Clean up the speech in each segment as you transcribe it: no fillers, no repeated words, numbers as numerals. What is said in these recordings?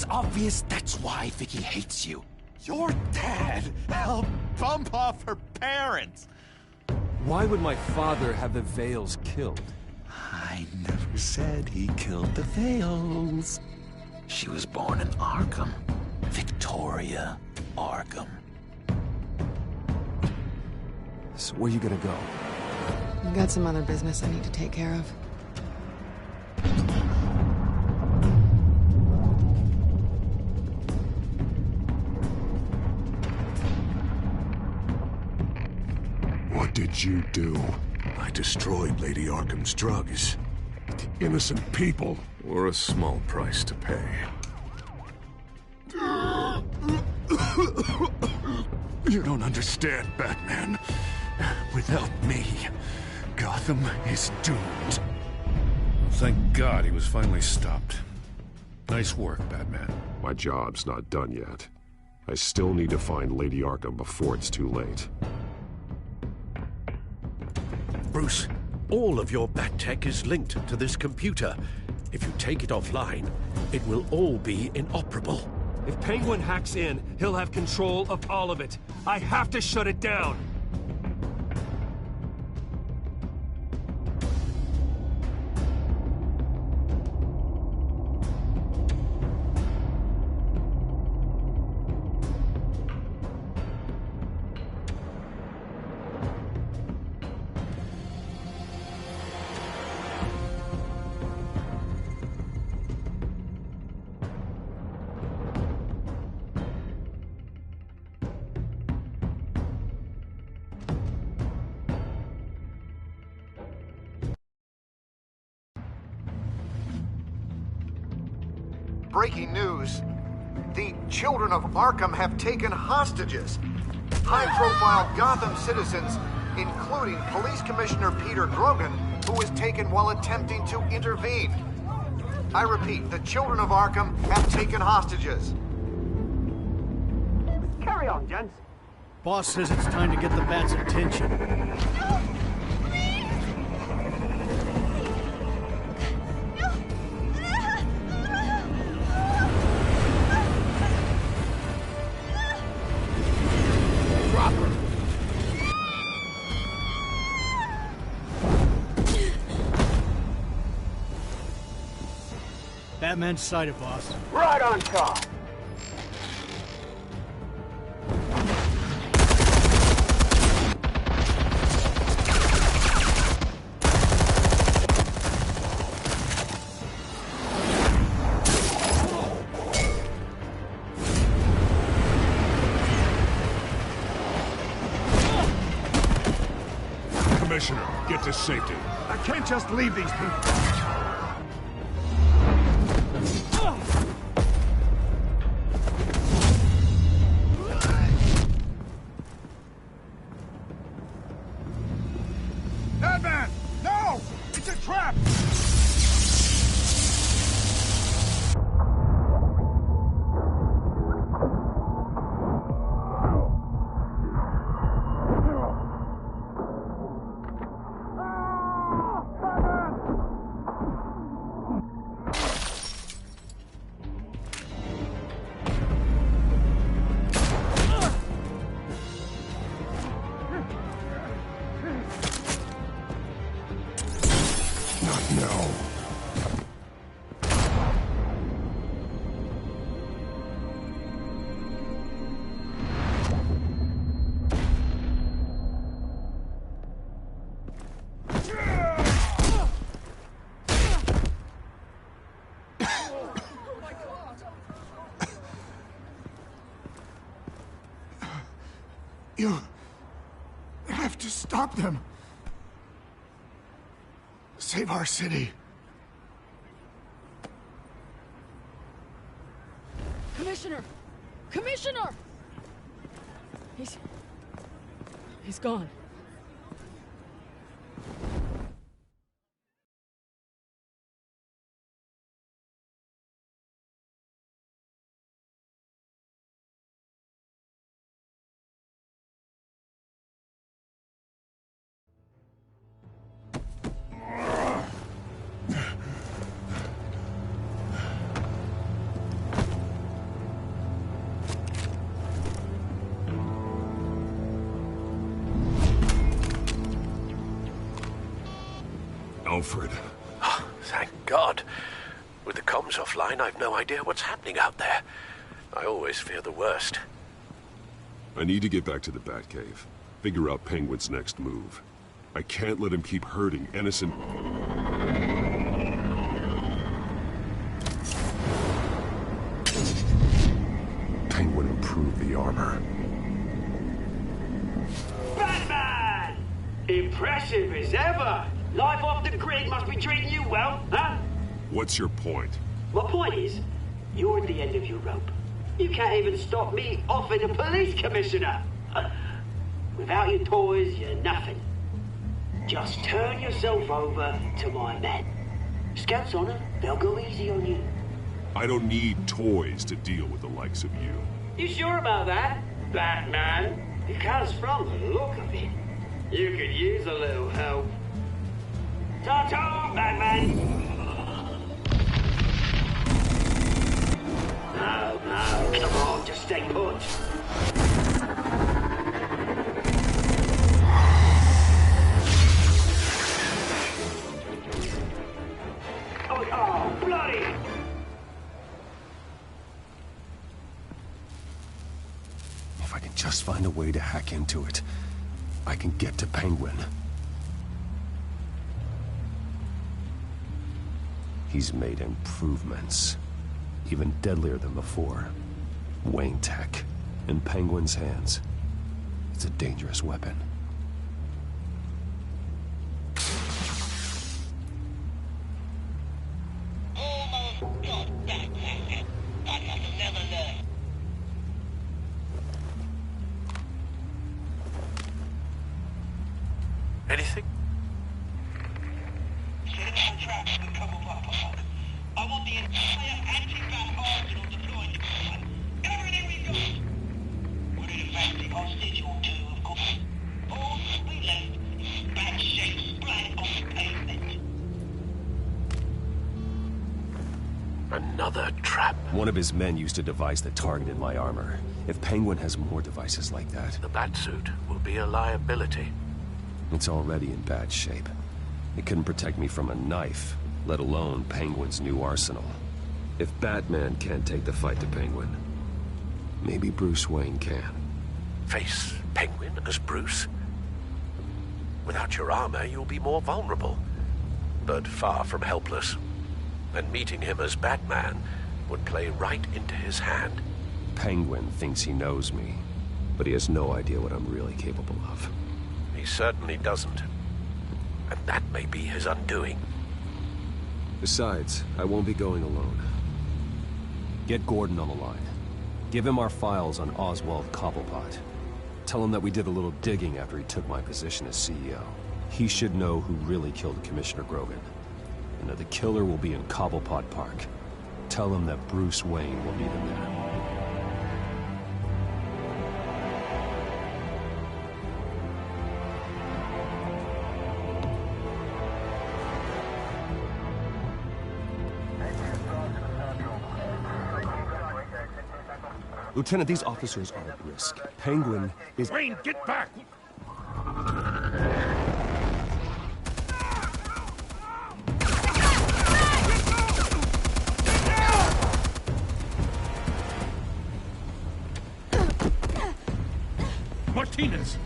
obvious that's why Vicky hates you. Your dad helped bump off her parents. Why would my father have the Vales killed? I never said he killed the Vales. She was born in Arkham. Victoria Arkham. So where you gonna go? I've got some other business I need to take care of. What did you do? I destroyed Lady Arkham's drugs. To innocent people. Or a small price to pay. You don't understand, Batman. Without me, Gotham is doomed. Thank God he was finally stopped. Nice work, Batman. My job's not done yet. I still need to find Lady Arkham before it's too late. Bruce, all of your Bat-Tech is linked to this computer. If you take it offline, it will all be inoperable. If Penguin hacks in, he'll have control of all of it. I have to shut it down. Breaking news. The children of Arkham have taken hostages. High-profile Gotham citizens, including Police Commissioner Peter Grogan, who was taken while attempting to intervene. I repeat, the children of Arkham have taken hostages. Carry on, gents. Boss says it's time to get the Bat's attention. No! Please! Drop her! Batman's sighted, boss. Right on top. Commissioner, get to safety. I can't just leave these people. Batman! No! It's a trap! Not now. You have to stop them. Save our city. Commissioner! Commissioner! He's gone. Alfred. Oh, thank God. With the comms offline, I've no idea what's happening out there. I always fear the worst. I need to get back to the Batcave. Figure out Penguin's next move. I can't let him keep hurting innocent... Penguin improved the armor. Batman! Impressive as ever. Life off the grid must be treating you well, huh? What's your point? My point is, you're at the end of your rope. You can't even stop me offing a police commissioner. Without your toys, you're nothing. Just turn yourself over to my men. Scouts on it, they'll go easy on you. I don't need toys to deal with the likes of you. You sure about that, Batman? Because from the look of it, you could use a little help. Ta-ta, Batman! No, come on, just stay put. Oh, bloody! If I can just find a way to hack into it, I can get to Penguin. He's made improvements. Even deadlier than before. Wayne Tech. In Penguin's hands. It's a dangerous weapon. Anything? I want the entire anti-bat arsenal deployed to Batman. Everything we've got. Put in a factory hostage or two, of course. All we left is bad shape splat on the pavement. Another trap. One of his men used to devise that targeted my armor. If Penguin has more devices like that... The Batsuit will be a liability. It's already in bad shape. It couldn't protect me from a knife, let alone Penguin's new arsenal. If Batman can't take the fight to Penguin, maybe Bruce Wayne can. Face Penguin as Bruce? Without your armor, you'll be more vulnerable, but far from helpless. And meeting him as Batman would play right into his hand. Penguin thinks he knows me, but he has no idea what I'm really capable of. He certainly doesn't. And that may be his undoing. Besides, I won't be going alone. Get Gordon on the line. Give him our files on Oswald Cobblepot. Tell him that we did a little digging after he took my position as CEO. He should know who really killed Commissioner Grogan. And that the killer will be in Cobblepot Park. Tell him that Bruce Wayne will meet him there. Lieutenant, these officers are at risk. Penguin is... Wayne, get back! Martinez!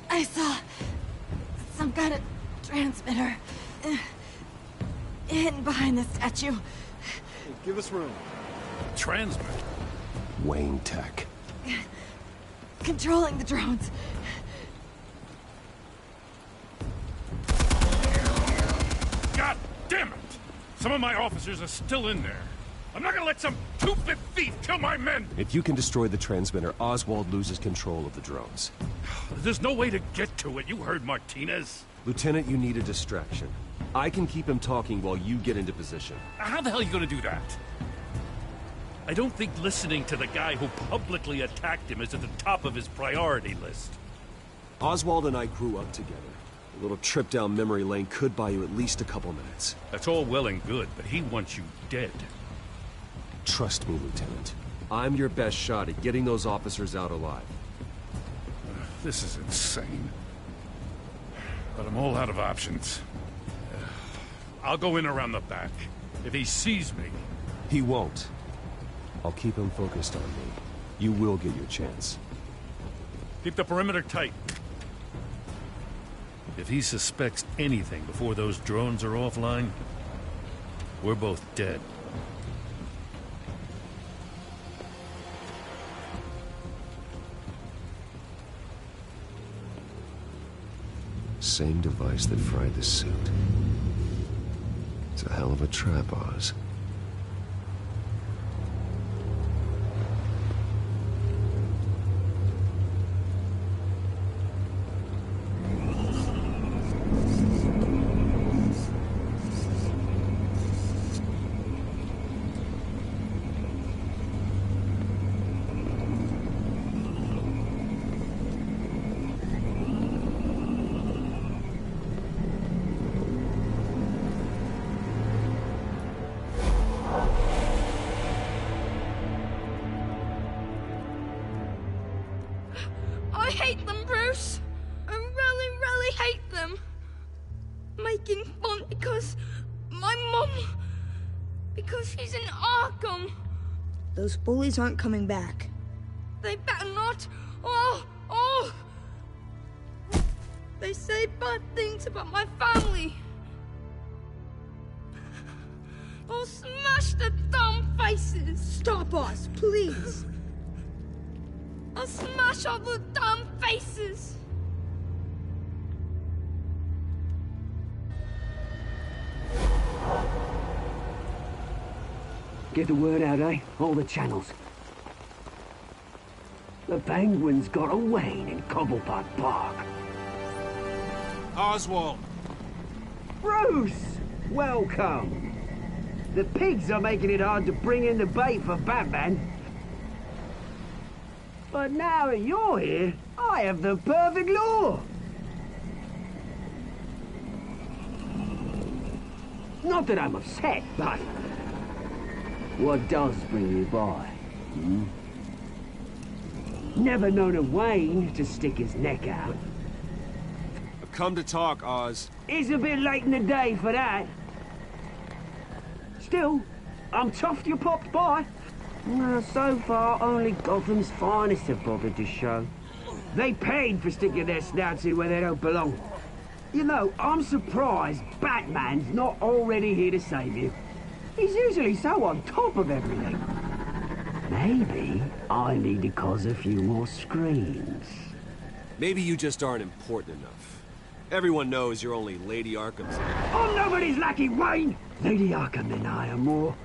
I saw some kind of transmitter hidden behind the statue. Give us room. Transmit? Wayne Tech. Controlling the drones. God damn it! Some of my officers are still in there. I'm not gonna let some two-bit thief kill my men! If you can destroy the transmitter, Oswald loses control of the drones. There's no way to get to it. You heard Martinez. Lieutenant, you need a distraction. I can keep him talking while you get into position. How the hell are you gonna do that? I don't think listening to the guy who publicly attacked him is at the top of his priority list. Oswald and I grew up together. A little trip down memory lane could buy you at least a couple minutes. That's all well and good, but he wants you dead. Trust me, Lieutenant. I'm your best shot at getting those officers out alive. This is insane. But I'm all out of options. I'll go in around the back. If he sees me... He won't. I'll keep him focused on me. You will get your chance. Keep the perimeter tight. If he suspects anything before those drones are offline, we're both dead. Same device that fried the suit. It's a hell of a trap, Oz. I hate them, Bruce. I really, really hate them. Making fun because my mum... because she's in Arkham. Those bullies aren't coming back. They better not. Oh! They say bad things about my family. I'll smash the dumb faces. Stop us, please. I'll smash all the damn faces! Get the word out, eh? All the channels. The Penguin's got a Wayne in Cobblepot Park. Oswald! Bruce! Welcome! The pigs are making it hard to bring in the bait for Batman. But now that you're here, I have the perfect lure! Not that I'm upset, but... what does bring you by? Hmm? Never known a Wayne to stick his neck out. I've come to talk, Oz. It's a bit late in the day for that. Still, I'm chuffed you popped by. Well, so far, only Gotham's finest have bothered to show. They paid for sticking their snouts in where they don't belong. You know, I'm surprised Batman's not already here to save you. He's usually so on top of everything. Maybe I need to cause a few more screams. Maybe you just aren't important enough. Everyone knows you're only Lady Arkham's... I'm nobody's lackey, Wayne! Lady Arkham and I are more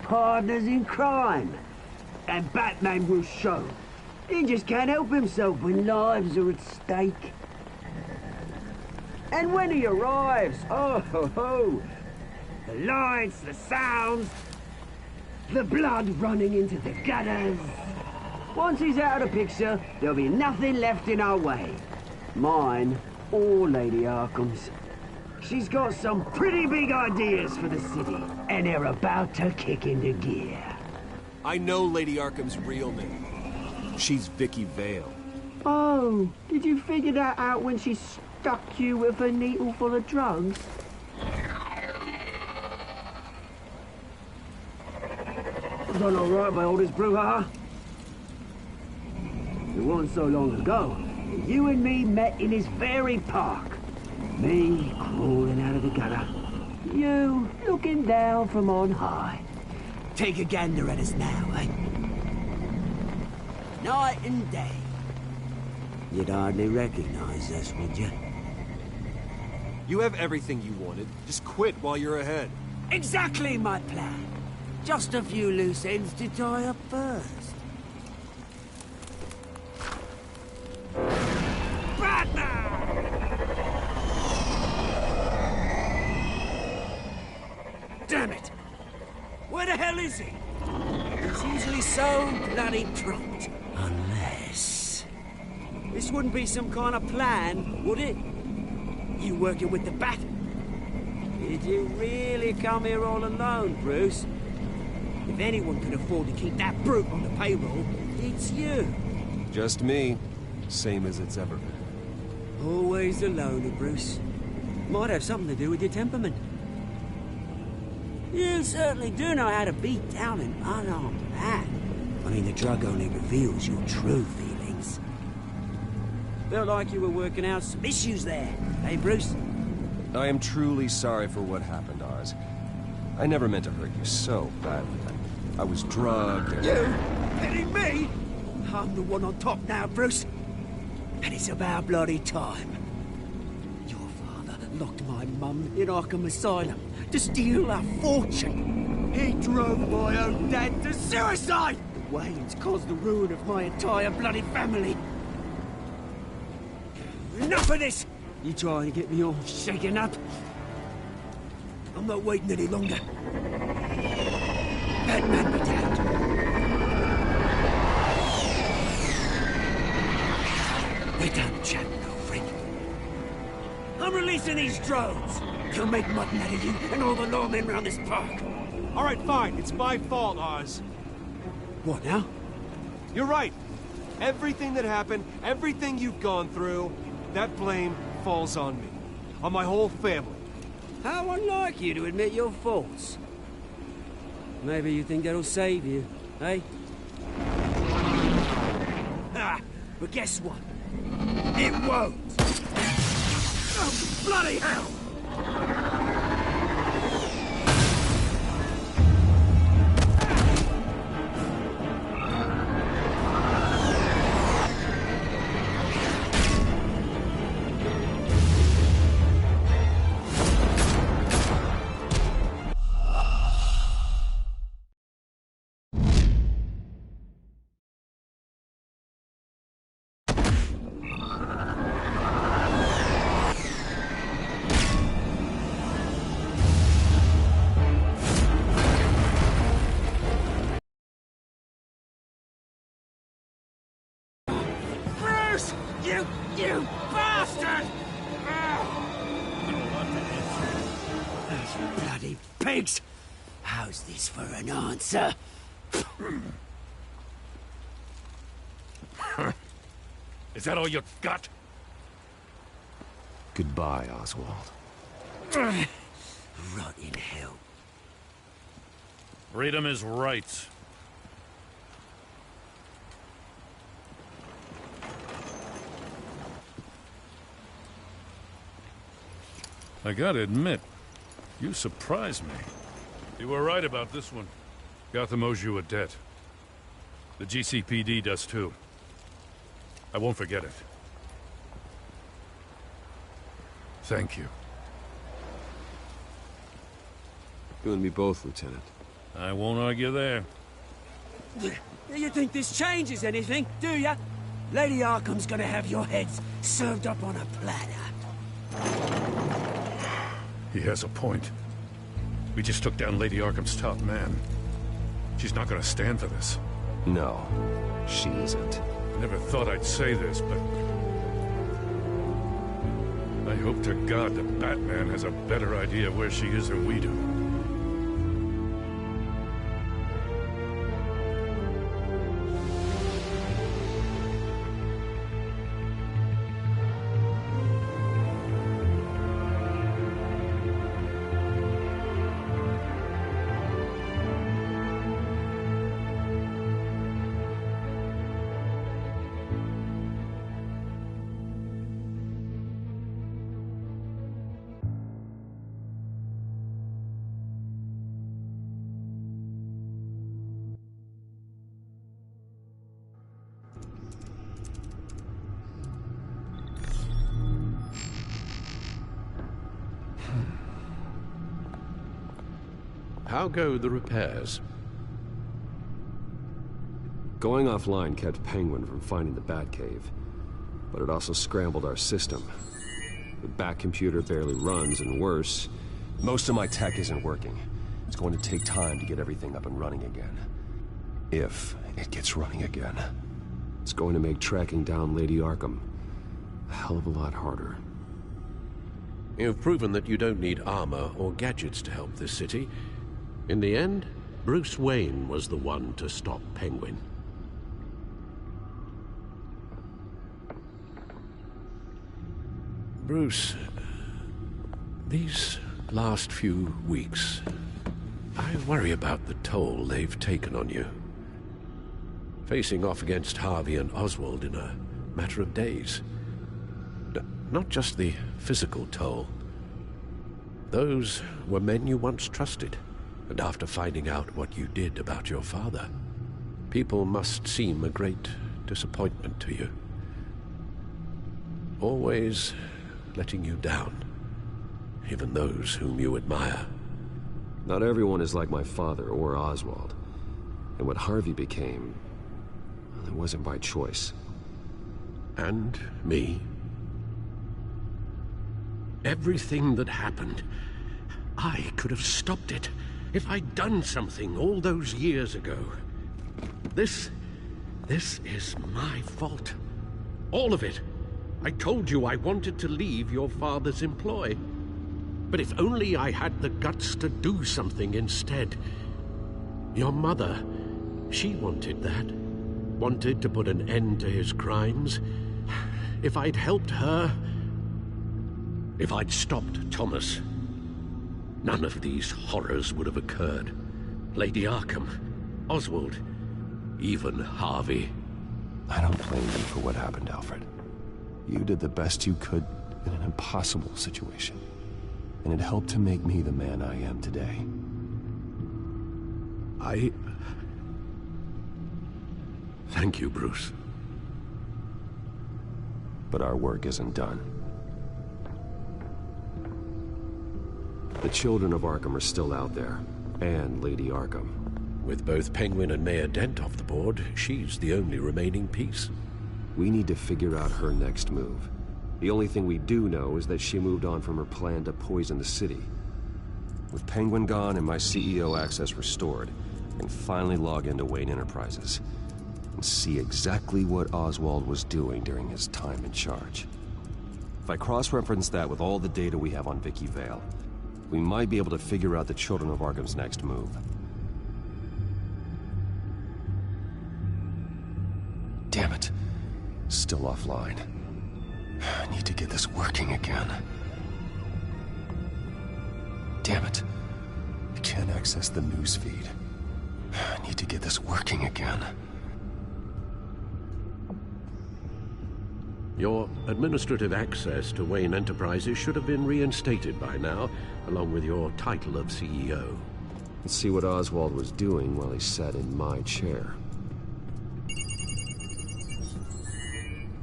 partners in crime. And Batman will show. He just can't help himself when lives are at stake. And when he arrives, oh ho ho! The lights, the sounds, the blood running into the gutters. Once he's out of the picture, there'll be nothing left in our way. Mine or Lady Arkham's. She's got some pretty big ideas for the city, and they're about to kick into gear. I know Lady Arkham's real name. She's Vicky Vale. Oh, did you figure that out when she stuck you with a needle full of drugs? Done all right by all this brouhaha. It wasn't so long ago that you and me met in this very park. Me crawling out of the gutter. You looking down from on high. Take a gander at us now, eh? Night and day. You'd hardly recognize us, would you? You have everything you wanted. Just quit while you're ahead. Exactly my plan. Just a few loose ends to tie up first. Damn it! Where the hell is he? He's usually so bloody prompt. Unless... this wouldn't be some kind of plan, would it? You working with the Bat? Did you really come here all alone, Bruce? If anyone could afford to keep that brute on the payroll, it's you. Just me. Same as it's ever been. Always a loner, Bruce. Might have something to do with your temperament. You certainly do know how to beat down an unarmed man. I mean, the drug only reveals your true feelings. Felt like you were working out some issues there, eh, Bruce? I am truly sorry for what happened, Oz. I never meant to hurt you so badly. I was drugged and... You? Hitting me? I'm the one on top now, Bruce. And it's about bloody time. Your father locked my mum in Arkham Asylum to steal our fortune. He drove my own dad to suicide! The Waynes caused the ruin of my entire bloody family. Enough of this! You trying to get me all shaken up? I'm not waiting any longer. Batman be damned. We're done chatting, old friend. I'm releasing these drones. They'll make mutton out of you and all the lawmen around this park. All right, fine. It's my fault, Oz. What now? You're right. Everything that happened, everything you've gone through, that blame falls on me. On my whole family. How unlike you to admit your faults. Maybe you think that'll save you, eh? Ah, but guess what? It won't! Oh, bloody hell! You bastard! Those bloody pigs! How's this for an answer? Is that all you got? Goodbye, Oswald. Rot in hell. Freedom is rights. I gotta admit, you surprised me. You were right about this one. Gotham owes you a debt. The GCPD does too. I won't forget it. Thank you. You and me both, Lieutenant. I won't argue there. You think this changes anything, do ya? Lady Arkham's gonna have your heads served up on a platter. He has a point. We just took down Lady Arkham's top man. She's not gonna stand for this. No, she isn't. Never thought I'd say this, but... I hope to God that Batman has a better idea where she is than we do. How go the repairs? Going offline kept Penguin from finding the Batcave, but it also scrambled our system. The Bat computer barely runs, and worse, most of my tech isn't working. It's going to take time to get everything up and running again. If it gets running again. It's going to make tracking down Lady Arkham a hell of a lot harder. You've proven that you don't need armor or gadgets to help this city. In the end, Bruce Wayne was the one to stop Penguin. Bruce, these last few weeks, I worry about the toll they've taken on you. Facing off against Harvey and Oswald in a matter of days. Not just the physical toll. Those were men you once trusted, and after finding out what you did about your father, people must seem a great disappointment to you. Always letting you down, even those whom you admire. Not everyone is like my father or Oswald. And what Harvey became, it wasn't by choice. And me. Everything that happened, I could have stopped it if I'd done something all those years ago. This is my fault. All of it. I told you I wanted to leave your father's employ. But if only I had the guts to do something instead. Your mother, she wanted that. Wanted to put an end to his crimes. If I'd helped her, if I'd stopped Thomas, none of these horrors would have occurred. Lady Arkham, Oswald, even Harvey. I don't blame you for what happened, Alfred. You did the best you could in an impossible situation. And it helped to make me the man I am today. Thank you, Bruce. But our work isn't done. The children of Arkham are still out there, and Lady Arkham. With both Penguin and Mayor Dent off the board, she's the only remaining piece. We need to figure out her next move. The only thing we do know is that she moved on from her plan to poison the city. With Penguin gone and my CEO access restored, I can finally log into Wayne Enterprises and see exactly what Oswald was doing during his time in charge. If I cross-reference that with all the data we have on Vicky Vale, we might be able to figure out the Children of Arkham's next move. Damn it. Still offline. I need to get this working again. Damn it. I can't access the news feed. I need to get this working again. Your administrative access to Wayne Enterprises should have been reinstated by now, along with your title of CEO. Let's see what Oswald was doing while he sat in my chair.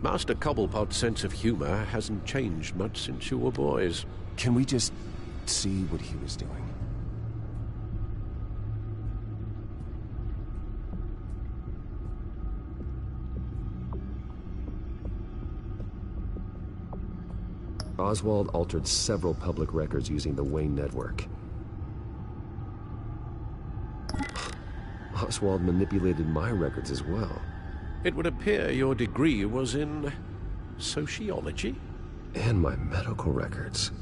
Master Cobblepot's sense of humor hasn't changed much since you were boys. Can we just see what he was doing? Oswald altered several public records using the Wayne network. Oswald manipulated my records as well. It would appear your degree was in sociology? And my medical records.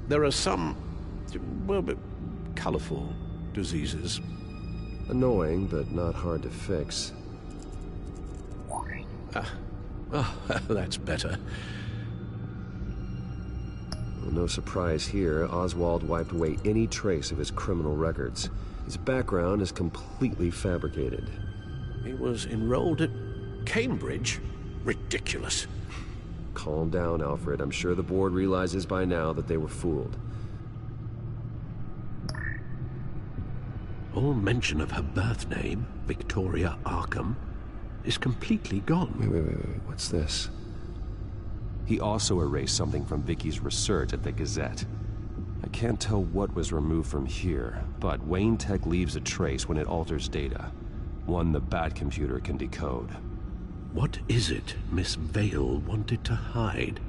There are some, well, colorful diseases. Annoying, but not hard to fix. That's better. Well, no surprise here, Oswald wiped away any trace of his criminal records. His background is completely fabricated. He was enrolled at Cambridge? Ridiculous. Calm down, Alfred. I'm sure the board realizes by now that they were fooled. All mention of her birth name, Victoria Arkham, is completely gone. Wait. What's this? He also erased something from Vicky's research at the Gazette. I can't tell what was removed from here, but Wayne Tech leaves a trace when it alters data. One the Bat computer can decode. What is it Miss Vale wanted to hide?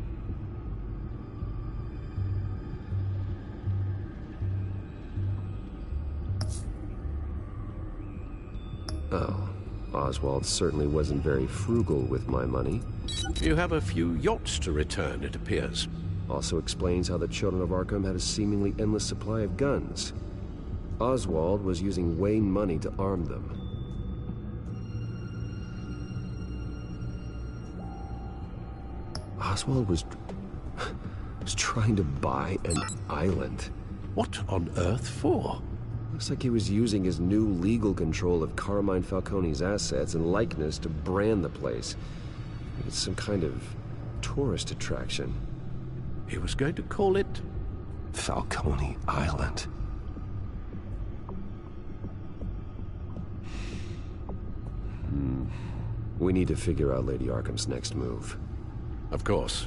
Oh, Oswald certainly wasn't very frugal with my money. You have a few yachts to return, it appears. Also explains how the Children of Arkham had a seemingly endless supply of guns. Oswald was using Wayne money to arm them. Oswald was trying to buy an island. What on earth for? Looks like he was using his new legal control of Carmine Falcone's assets and likeness to brand the place. It's some kind of tourist attraction. He was going to call it Falcone Island. We need to figure out Lady Arkham's next move. Of course.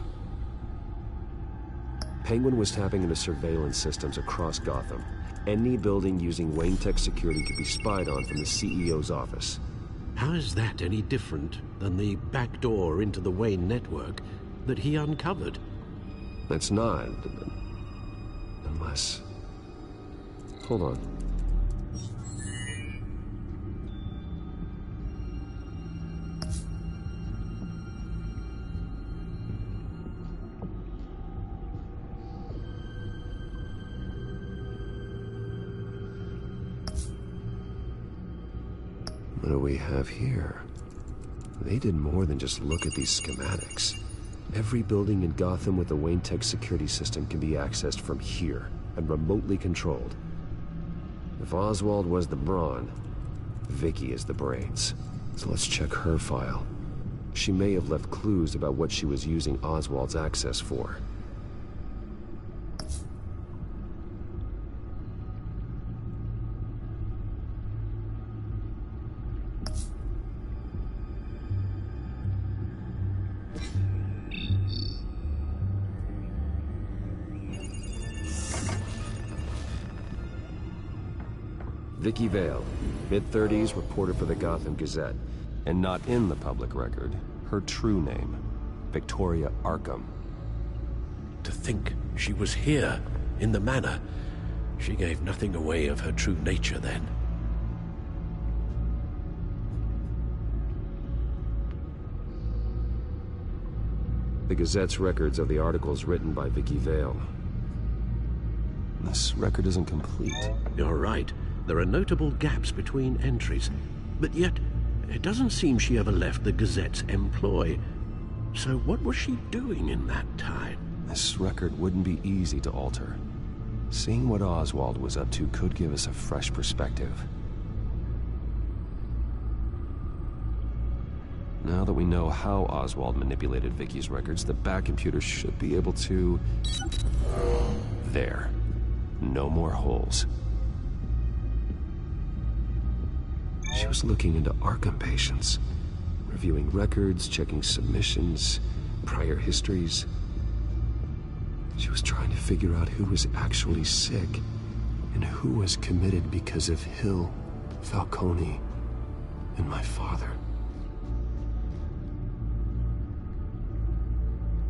Penguin was tapping into surveillance systems across Gotham. Any building using Wayne Tech security could be spied on from the CEO's office. How is that any different than the back door into the Wayne network that he uncovered? That's not. Unless... Hold on. What do we have here? They did more than just look at these schematics. Every building in Gotham with the Wayne Tech security system can be accessed from here and remotely controlled. If Oswald was the brawn, Vicky is the brains. So let's check her file. She may have left clues about what she was using Oswald's access for. Vicky Vale, mid-30s, reporter for the Gotham Gazette. And not in the public record, her true name, Victoria Arkham. To think she was here, in the manor. She gave nothing away of her true nature then. The Gazette's records of the articles written by Vicky Vale. This record isn't complete. You're right. There are notable gaps between entries, but yet it doesn't seem she ever left the Gazette's employ. So what was she doing in that time? This record wouldn't be easy to alter. Seeing what Oswald was up to could give us a fresh perspective. Now that we know how Oswald manipulated Vicky's records, the back computer should be able to... There. No more holes. She was looking into Arkham patients, reviewing records, checking submissions, prior histories. She was trying to figure out who was actually sick and who was committed because of Hill, Falcone, and my father.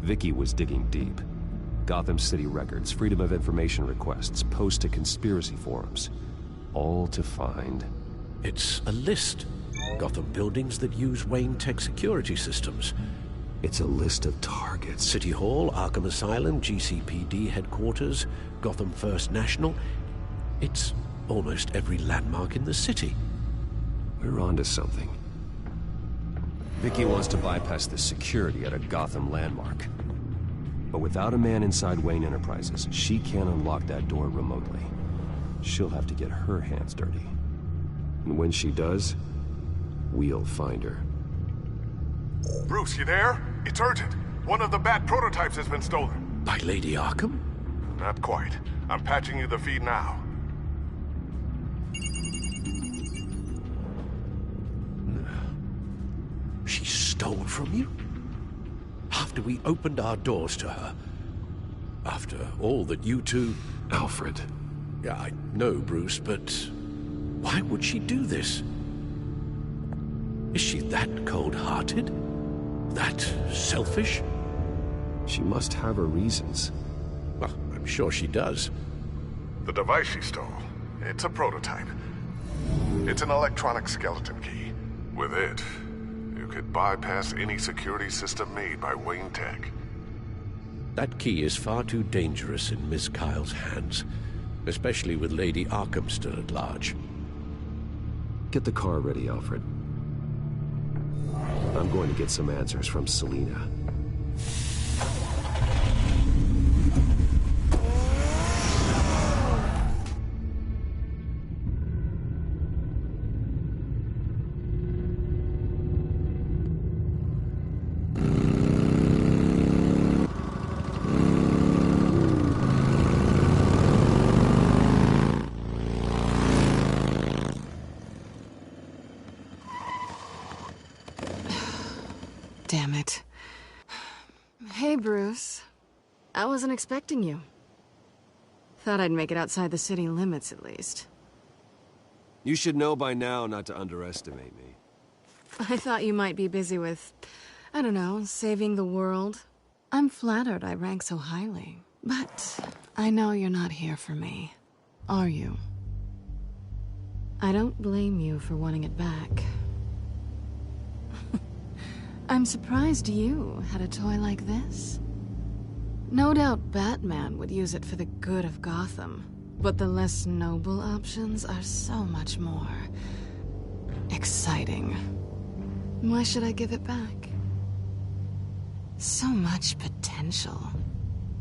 Vicky was digging deep. Gotham City records, Freedom of Information requests, posts to conspiracy forums. All to find... It's a list. Gotham buildings that use Wayne Tech security systems. It's a list of targets. City Hall, Arkham Asylum, GCPD headquarters, Gotham First National. It's almost every landmark in the city. We're onto something. Vicky wants to bypass the security at a Gotham landmark. But without a man inside Wayne Enterprises, she can't unlock that door remotely. She'll have to get her hands dirty. And when she does, we'll find her. Bruce, you there? It's urgent. One of the Bat prototypes has been stolen. By Lady Arkham? Not quite. I'm patching you the feed now. She stole from you? After we opened our doors to her? After all that you two... Alfred. Yeah, I know, Bruce, but... why would she do this? Is she that cold-hearted? That selfish? She must have her reasons. Well, I'm sure she does. The device she stole, it's a prototype. It's an electronic skeleton key. With it, you could bypass any security system made by Wayne Tech. That key is far too dangerous in Miss Kyle's hands, especially with Lady Arkham still at large. Get the car ready, Alfred. I'm going to get some answers from Selina. damn it. Hey, Bruce. I wasn't expecting you. Thought I'd make it outside the city limits, at least. You should know by now not to underestimate me. I thought you might be busy with, I don't know, saving the world. I'm flattered I rank so highly. But I know you're not here for me, are you? I don't blame you for wanting it back. I'm surprised you had a toy like this. No doubt Batman would use it for the good of Gotham, but the less noble options are so much more exciting. Why should I give it back? So much potential.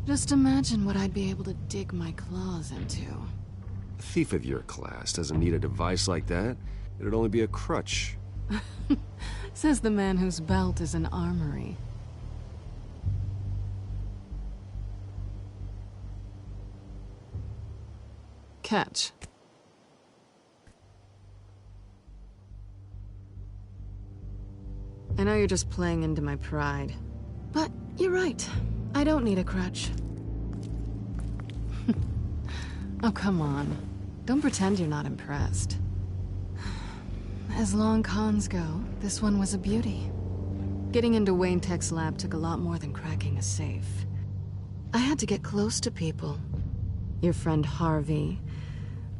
Just imagine what I'd be able to dig my claws into. A thief of your class doesn't need a device like that. It'd only be a crutch. Says the man whose belt is an armory. Catch. I know you're just playing into my pride, but you're right. I don't need a crutch. Oh, come on. Don't pretend you're not impressed. As long cons go, this one was a beauty. Getting into Wayne Tech's lab took a lot more than cracking a safe. I had to get close to people. Your friend Harvey.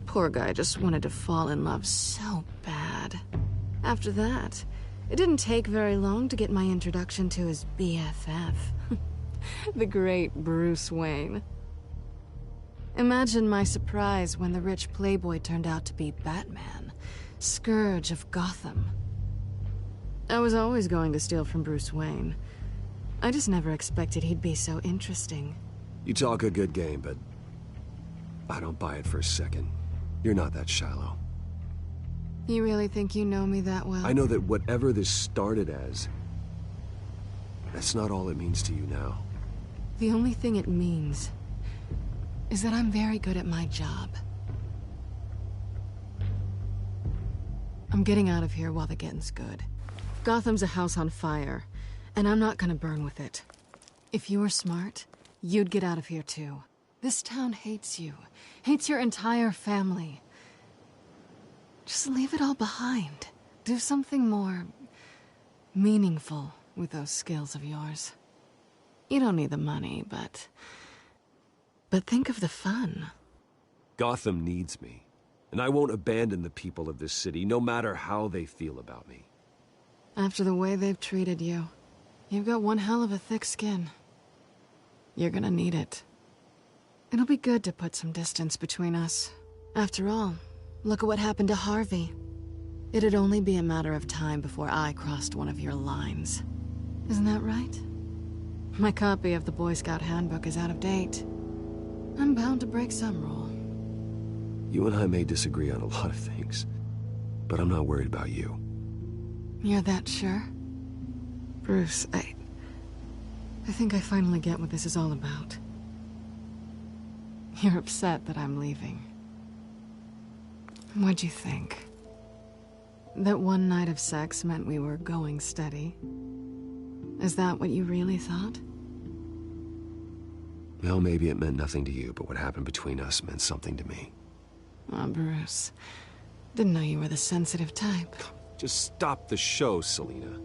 Poor guy just wanted to fall in love so bad. After that, it didn't take very long to get my introduction to his BFF. The great Bruce Wayne. Imagine my surprise when the rich playboy turned out to be Batman, Scourge of Gotham. I was always going to steal from Bruce Wayne. I just never expected he'd be so interesting. You talk a good game, but I don't buy it for a second. You're not that shallow. You really think you know me that well? I know that whatever this started as, that's not all it means to you now. The only thing it means is that I'm very good at my job. I'm getting out of here while the getting's good. Gotham's a house on fire, and I'm not gonna burn with it. If you were smart, you'd get out of here too. This town hates you, hates your entire family. Just leave it all behind. Do something more meaningful with those skills of yours. You don't need the money, but think of the fun. Gotham needs me, and I won't abandon the people of this city, no matter how they feel about me. After the way they've treated you, you've got one hell of a thick skin. You're gonna need it. It'll be good to put some distance between us. After all, look at what happened to Harvey. It'd only be a matter of time before I crossed one of your lines. Isn't that right? My copy of the Boy Scout Handbook is out of date. I'm bound to break some rule. You and I may disagree on a lot of things, but I'm not worried about you. You're that sure? Bruce, I think I finally get what this is all about. You're upset that I'm leaving. What'd you think? That one night of sex meant we were going steady? Is that what you really thought? Well, maybe it meant nothing to you, but what happened between us meant something to me. Oh, Bruce. Didn't know you were the sensitive type. Just stop the show, Selina.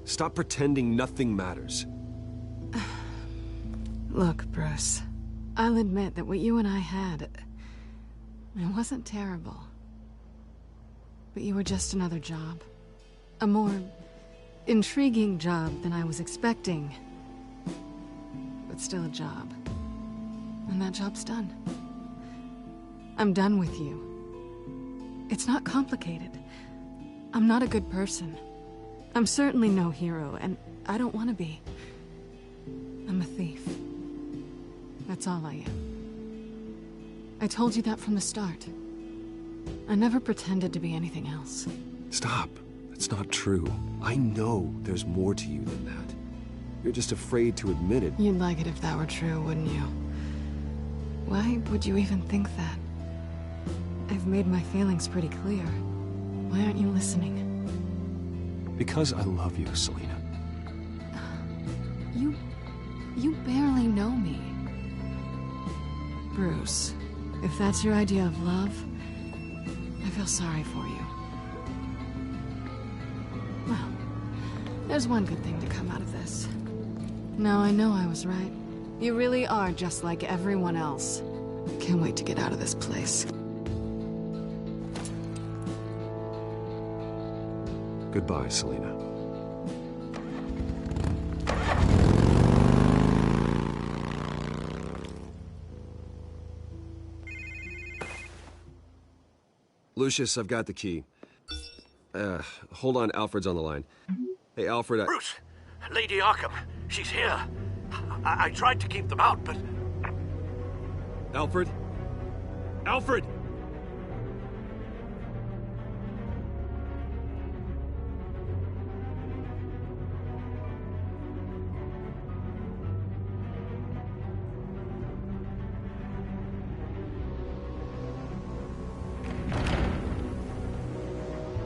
Stop pretending nothing matters. Look, Bruce. I'll admit that what you and I had, it wasn't terrible. But you were just another job. A more intriguing job than I was expecting. But still a job. And that job's done. I'm done with you. It's not complicated. I'm not a good person. I'm certainly no hero, and I don't want to be. I'm a thief. That's all I am. I told you that from the start. I never pretended to be anything else. Stop. That's not true. I know there's more to you than that. You're just afraid to admit it. You'd like it if that were true, wouldn't you? Why would you even think that? I've made my feelings pretty clear. Why aren't you listening? Because I love you, Selina. You barely know me. Bruce, if that's your idea of love, I feel sorry for you. Well, there's one good thing to come out of this. Now I know I was right. You really are just like everyone else. Can't wait to get out of this place. Goodbye, Selena. Lucius, I've got the key. Hold on, Alfred's on the line. Hey, Alfred, Bruce! Lady Arkham, she's here. I tried to keep them out, but... Alfred? Alfred!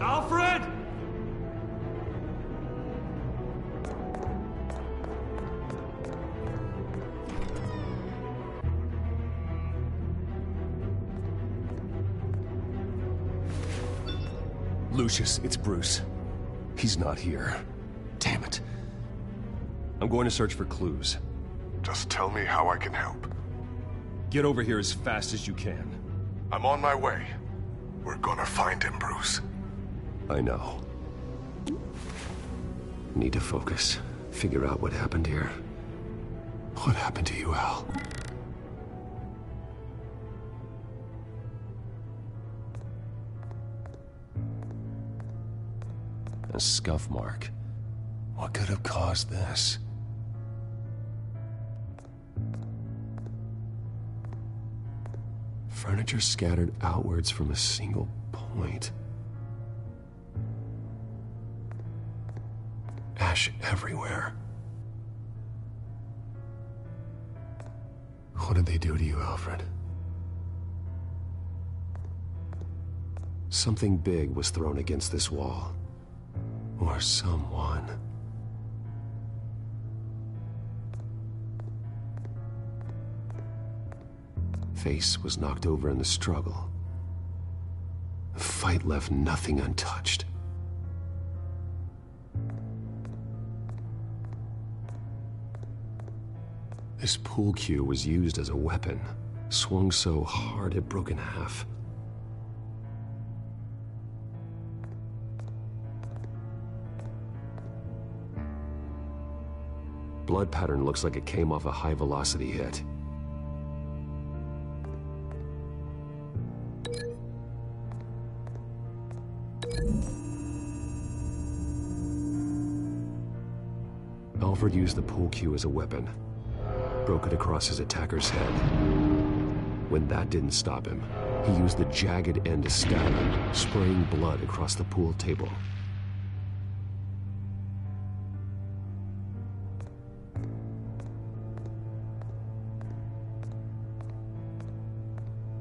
Alfred! Lucius, it's Bruce. He's not here. Damn it. I'm going to search for clues. Just tell me how I can help. Get over here as fast as you can. I'm on my way. We're gonna find him, Bruce. I know. Need to focus. Figure out what happened here. What happened to you, Al? A scuff mark. What could have caused this? Furniture scattered outwards from a single point. Ash everywhere. What did they do to you, Alfred? Something big was thrown against this wall. Or someone. Face was knocked over in the struggle. The fight left nothing untouched. This pool cue was used as a weapon, swung so hard it broke in half. Blood pattern looks like it came off a high-velocity hit. Alfred used the pool cue as a weapon. Broke it across his attacker's head. When that didn't stop him, he used the jagged end to stab him, spraying blood across the pool table.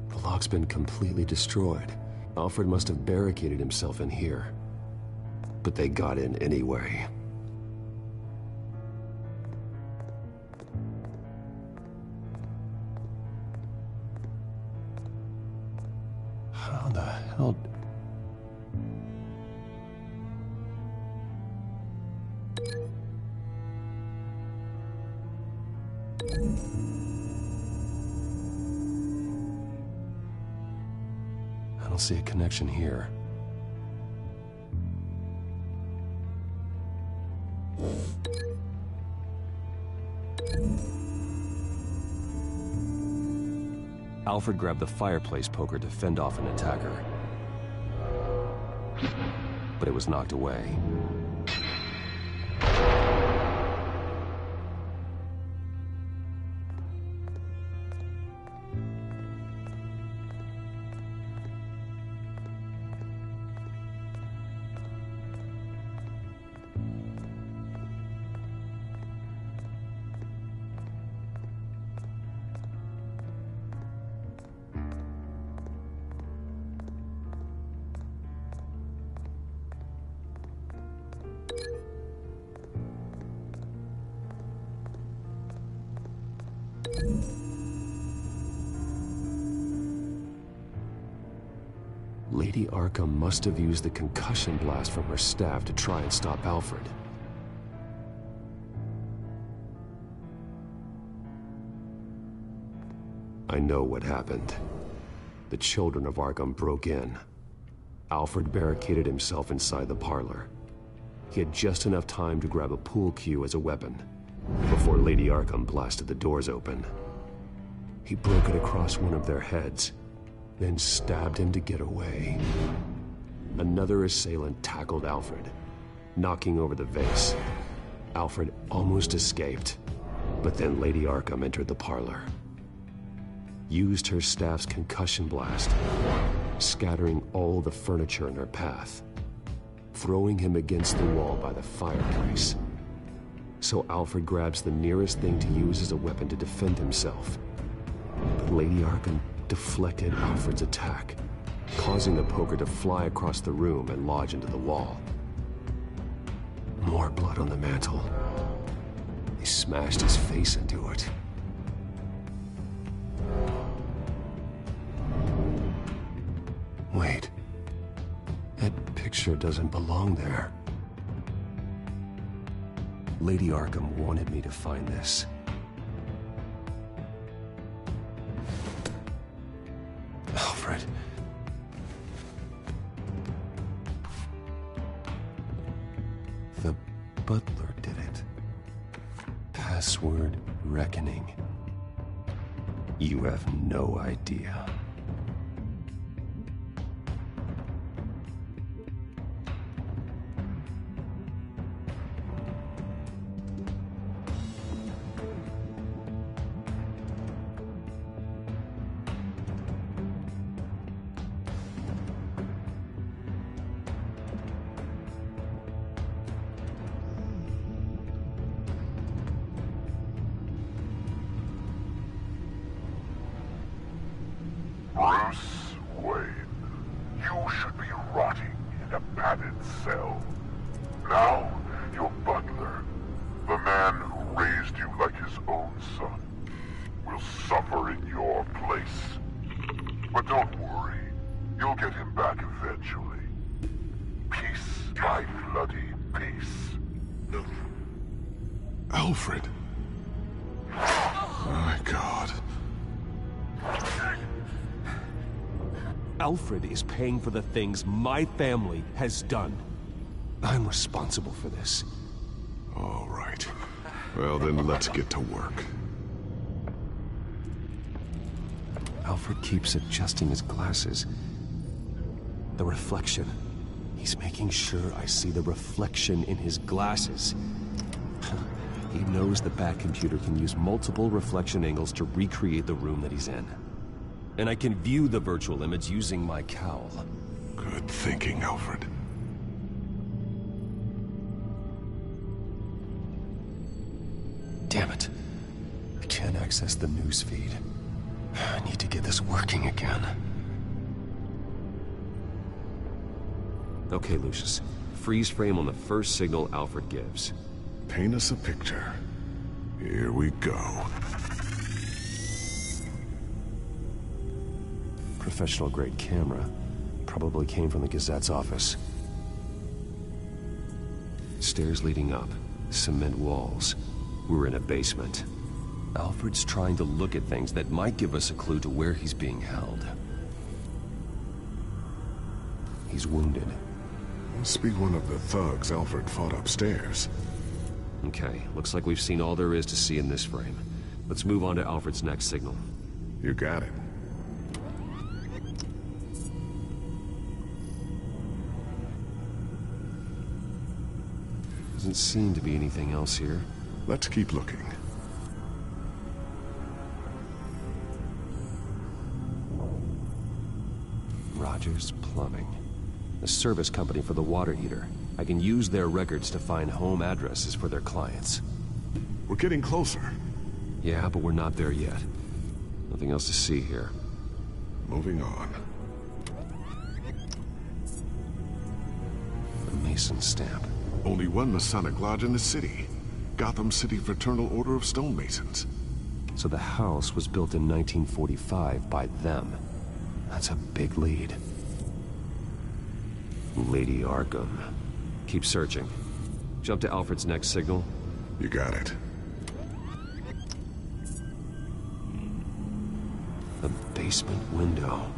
The lock's been completely destroyed. Alfred must have barricaded himself in here. But they got in anyway. How the hell... I don't see a connection here. Alfred grabbed the fireplace poker to fend off an attacker. But it was knocked away. Lady Arkham must have used the concussion blast from her staff to try and stop Alfred. I know what happened. The children of Arkham broke in. Alfred barricaded himself inside the parlor. He had just enough time to grab a pool cue as a weapon before Lady Arkham blasted the doors open. He broke it across one of their heads, then stabbed him to get away. Another assailant tackled Alfred, knocking over the vase. Alfred almost escaped, but then Lady Arkham entered the parlor, used her staff's concussion blast, scattering all the furniture in her path, throwing him against the wall by the fireplace. So Alfred grabs the nearest thing to use as a weapon to defend himself. But Lady Arkham deflected Alfred's attack, causing the poker to fly across the room and lodge into the wall. More blood on the mantel. They smashed his face into it. Wait. That picture doesn't belong there. Lady Arkham wanted me to find this. Alfred. The butler did it. Password reckoning. You have no idea. Bruce Wayne, you should be rotting in a padded cell. Now, your butler, the man who raised you like his own son, will suffer in your place. But don't worry, you'll get him back eventually. Peace, my bloody peace. Alfred. My God. Alfred is paying for the things my family has done. I'm responsible for this. All right. Well, then let's get to work. Alfred keeps adjusting his glasses. The reflection. He's making sure I see the reflection in his glasses. He knows the Bat-computer can use multiple reflection angles to recreate the room that he's in. And I can view the virtual image using my cowl. Good thinking, Alfred. Damn it. I can't access the news feed. I need to get this working again. Okay, Lucius. Freeze frame on the first signal Alfred gives. Paint us a picture. Here we go. Professional-grade camera. Probably came from the Gazette's office. Stairs leading up. Cement walls. We're in a basement. Alfred's trying to look at things that might give us a clue to where he's being held. He's wounded. Must be one of the thugs Alfred fought upstairs. Okay, looks like we've seen all there is to see in this frame. Let's move on to Alfred's next signal. You got it. Doesn't seem to be anything else here. Let's keep looking. Rogers Plumbing. A service company for the water heater. I can use their records to find home addresses for their clients. We're getting closer. Yeah, but we're not there yet. Nothing else to see here. Moving on. A Mason stamp. Only one Masonic lodge in the city. Gotham City Fraternal Order of Stonemasons. So the house was built in 1945 by them. That's a big lead. Lady Arkham. Keep searching. Jump to Alfred's next signal. You got it. The basement window.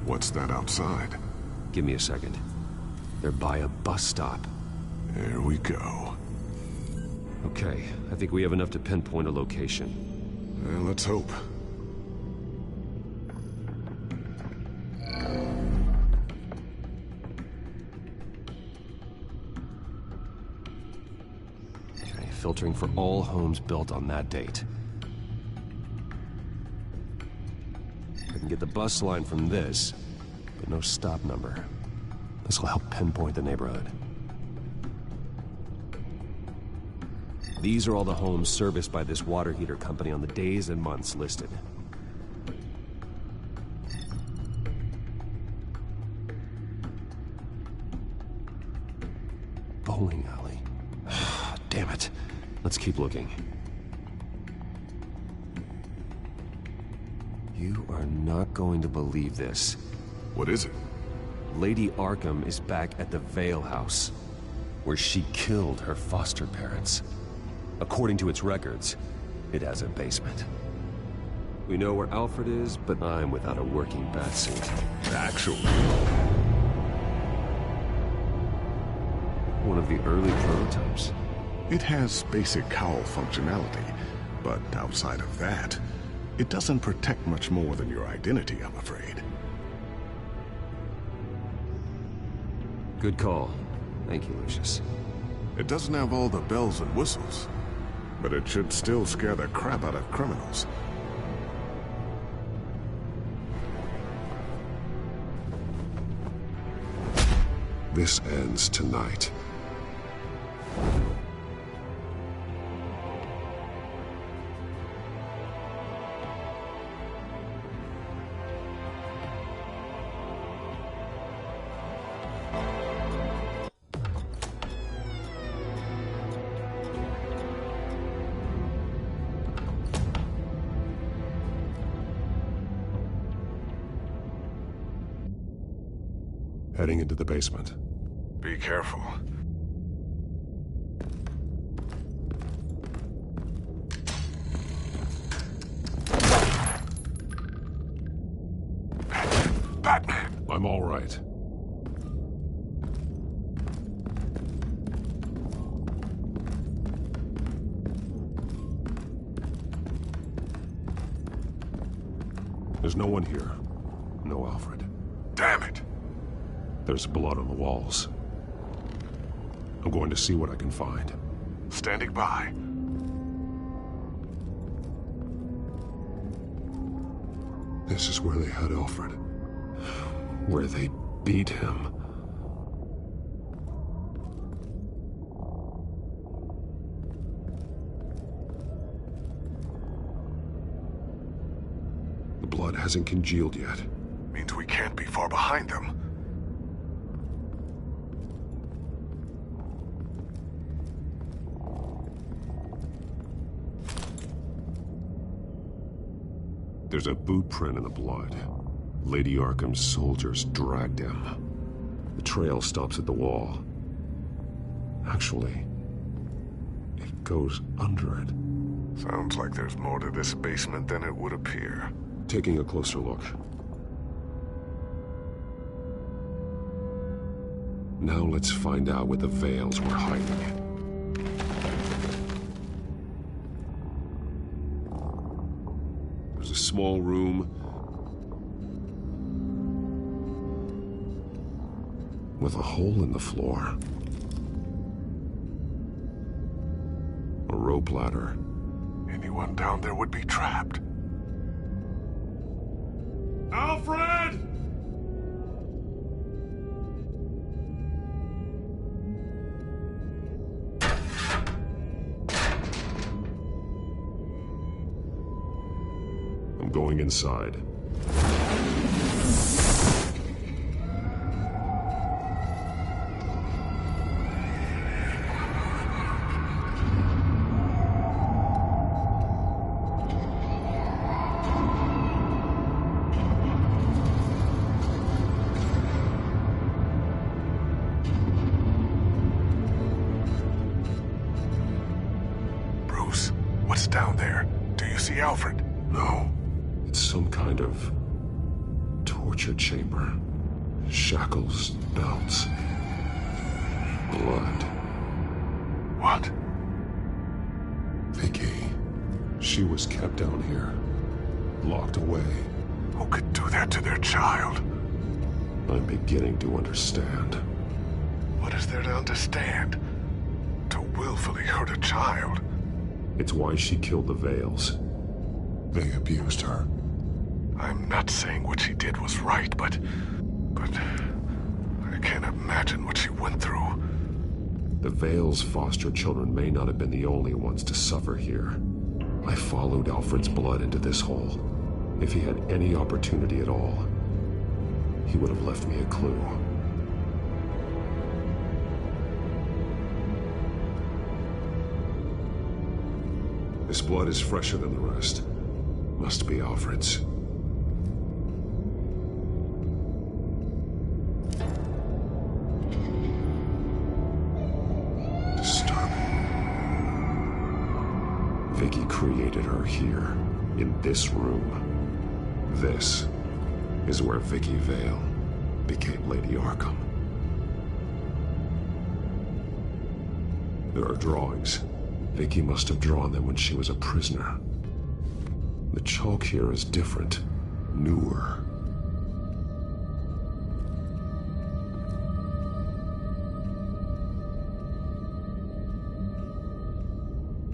What's that outside? Give me a second. They're by a bus stop. There we go. Okay, I think we have enough to pinpoint a location. Well, let's hope. Okay, filtering for all homes built on that date. I can get the bus line from this, but no stop number. This will help pinpoint the neighborhood. These are all the homes serviced by this water heater company on the days and months listed. Bowling alley. Damn it. Let's keep looking. You are not going to believe this. What is it? Lady Arkham is back at the Vale House, where she killed her foster parents. According to its records, it has a basement. We know where Alfred is, but I'm without a working batsuit. Actually. One of the early prototypes. It has basic cowl functionality, but outside of that, it doesn't protect much more than your identity, I'm afraid. Good call. Thank you, Lucius. It doesn't have all the bells and whistles, but it should still scare the crap out of criminals. This ends tonight. Heading into the basement. Be careful. Batman! I'm all right. There's no one here. No Alfred. Damn it! There's blood on the walls. I'm going to see what I can find. Standing by. This is where they had Alfred. Where they beat him. The blood hasn't congealed yet. Means we can't be far behind them. There's a boot print in the blood. Lady Arkham's soldiers dragged him. The trail stops at the wall. Actually, it goes under it. Sounds like there's more to this basement than it would appear. Taking a closer look. Now let's find out what the Veils were hiding. There's a small room with a hole in the floor. A rope ladder. Anyone down there would be trapped. Alfred! I'm going inside. see Alfred? No. It's some kind of torture chamber. Shackles, belts, blood. What? Vicky. She was kept down here, locked away. Who could do that to their child? I'm beginning to understand. What is there to understand? To willfully hurt a child? It's why she killed the Veils. They abused her. I'm not saying what she did was right, but I can't imagine what she went through. The Veils' foster children may not have been the only ones to suffer here. I followed Alfred's blood into this hole. If he had any opportunity at all, he would have left me a clue. This blood is fresher than the rest. Must be Alfred's. Disturbing. Vicky created her here, in this room. This is where Vicky Vale became Lady Arkham. There are drawings. Vicky must have drawn them when she was a prisoner. The chalk here is different, newer.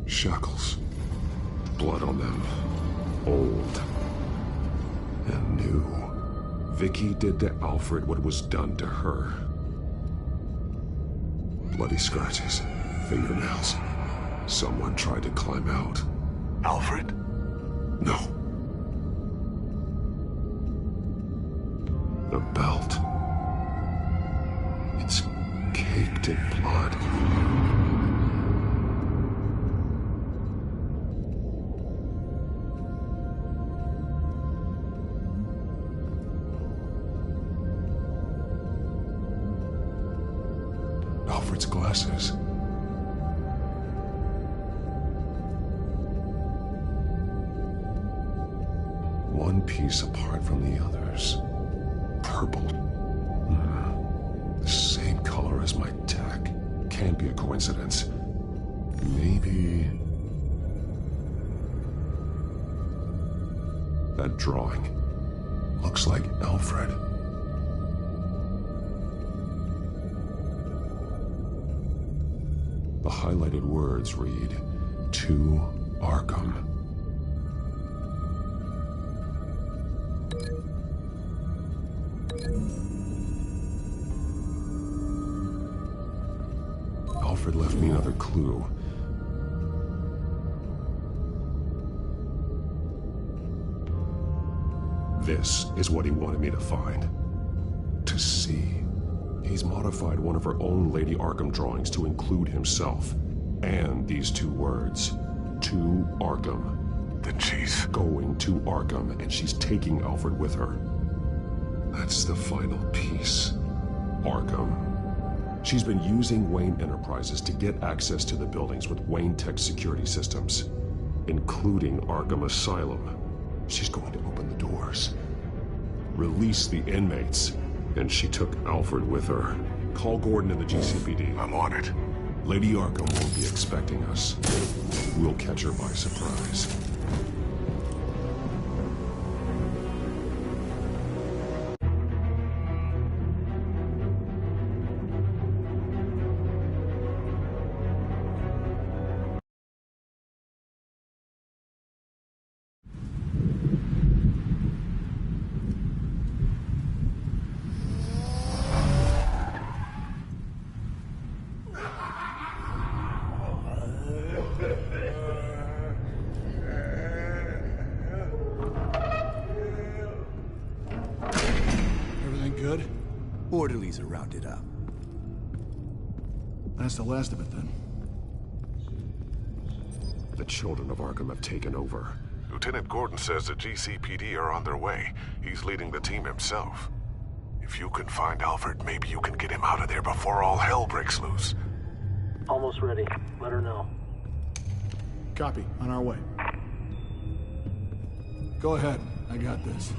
Shackles. Blood on them. Old. And new. Vicky did to Alfred what was done to her. Bloody scratches. Fingernails. Someone tried to climb out. Alfred? No. The belt. It's caked in blood. Alfred's glasses. One piece apart from the others. Purple. The same color as my tech. Can't be a coincidence. Maybe... That drawing looks like Alfred. The highlighted words read, "To Arkham." Alfred left me another clue. This is what he wanted me to find. To see. He's modified one of her own Lady Arkham drawings to include himself. And these two words. To Arkham. Then she's going to Arkham, and she's taking Alfred with her. That's the final piece. Arkham. She's been using Wayne Enterprises to get access to the buildings with Wayne Tech security systems, including Arkham Asylum. She's going to open the doors, release the inmates, and she took Alfred with her. Call Gordon and the GCPD. I'm on it. Lady Arkham won't be expecting us. We'll catch her by surprise. Good? Orderlies are rounded up. That's the last of it, then. The children of Arkham have taken over. Lieutenant Gordon says the GCPD are on their way. He's leading the team himself. If you can find Alfred, maybe you can get him out of there before all hell breaks loose. Almost ready. Let her know. Copy. On our way. Go ahead. I got this.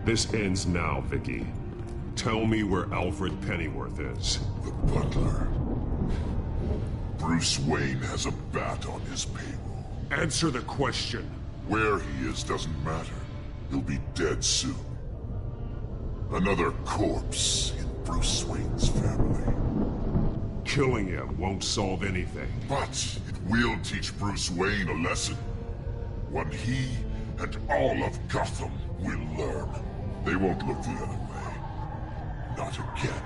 This ends now, Vicky. Tell me where Alfred Pennyworth is. The butler. Bruce Wayne has a bat on his payroll. Answer the question. Where he is doesn't matter. He'll be dead soon. Another corpse in Bruce Wayne's family. Killing him won't solve anything. But it will teach Bruce Wayne a lesson. One he and all of Gotham will learn. They won't look the other way. Not again.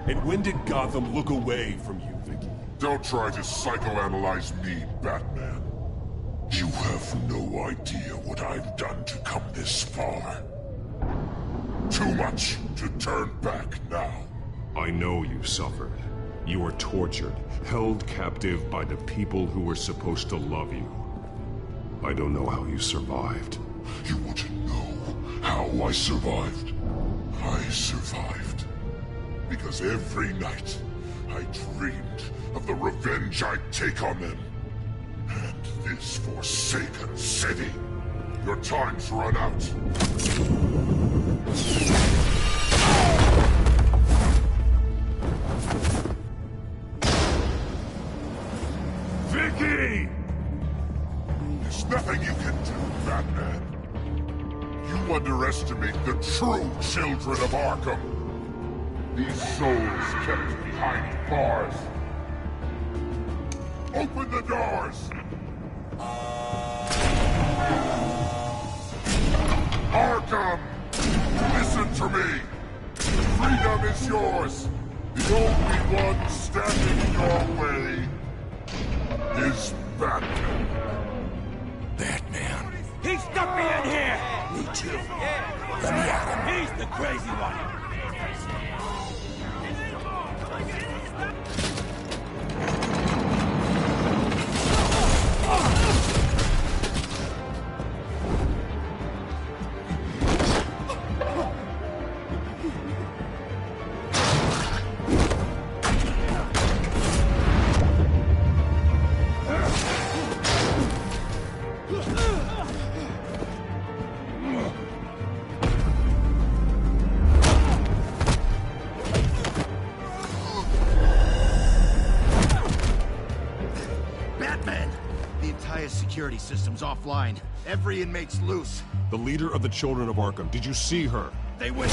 And when did Gotham look away from you, Vicky? Don't try to psychoanalyze me, Batman. You have no idea what I've done to come this far. Too much to turn back now. I know you suffered. You were tortured, held captive by the people who were supposed to love you. I don't know how you survived. You want to know how I survived? I survived because every night I dreamed of the revenge I'd take on them. And this forsaken city. Your time's run out. Vicky! There's nothing you can do, Batman. You underestimate the true children of Arkham. These souls kept behind bars. Open the doors! Arkham! Listen to me! Freedom is yours! The only one standing in your way is Batman. Batman. He stuck me in here! Me too. Let me at him. He's the crazy one! Security system's offline. Every inmate's loose. The leader of the Children of Arkham. Did you see her? They went.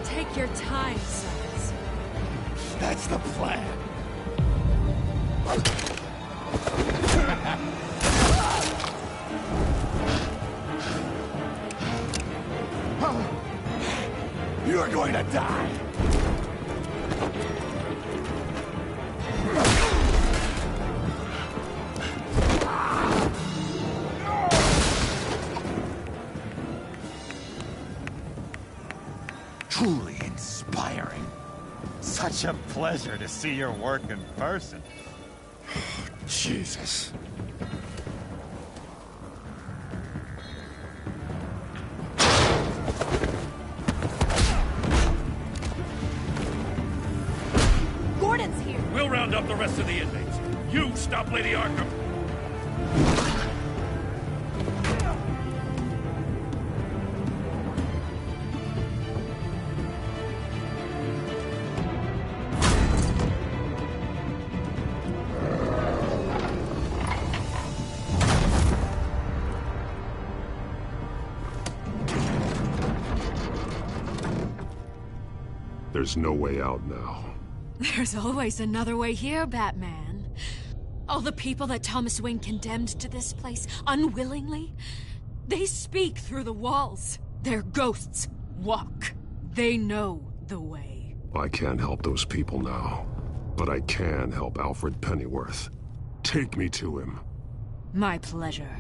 Take your time, sons. That's the plan. You're going to die. Truly inspiring. Such a pleasure to see your work in person. Jesus. Gordon's here. We'll round up the rest of the inmates. You stop Lady Arkham. There's no way out now. There's always another way here, Batman. All the people that Thomas Wayne condemned to this place unwillingly, they speak through the walls. Their ghosts walk. They know the way. I can't help those people now, but I can help Alfred Pennyworth. Take me to him. My pleasure.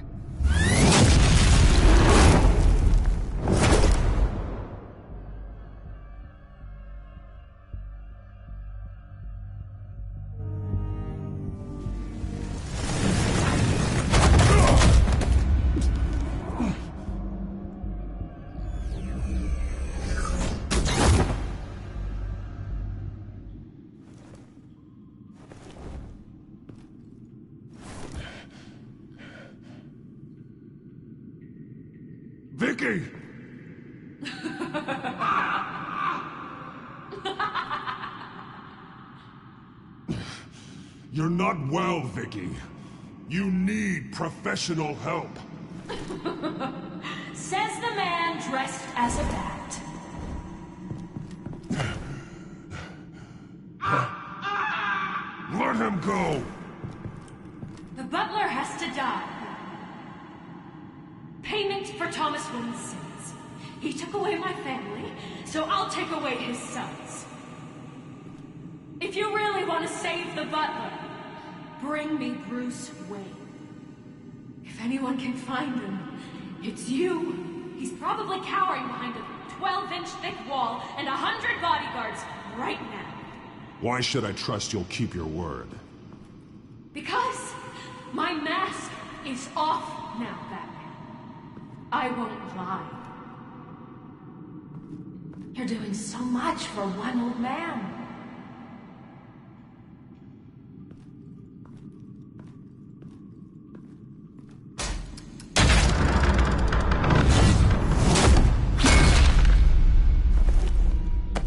Vicky! You're not well, Vicky. You need professional help. Says the man dressed as a bat. Let him go! The butler has to die. Payment for Thomas Wayne's sins. He took away my family, so I'll take away his sons. If you really want to save the butler, bring me Bruce Wayne. If anyone can find him, it's you. He's probably cowering behind a 12-inch thick wall and 100 bodyguards right now. Why should I trust you'll keep your word? Because my mask is off now, Batman. I won't lie. You're doing so much for one old man.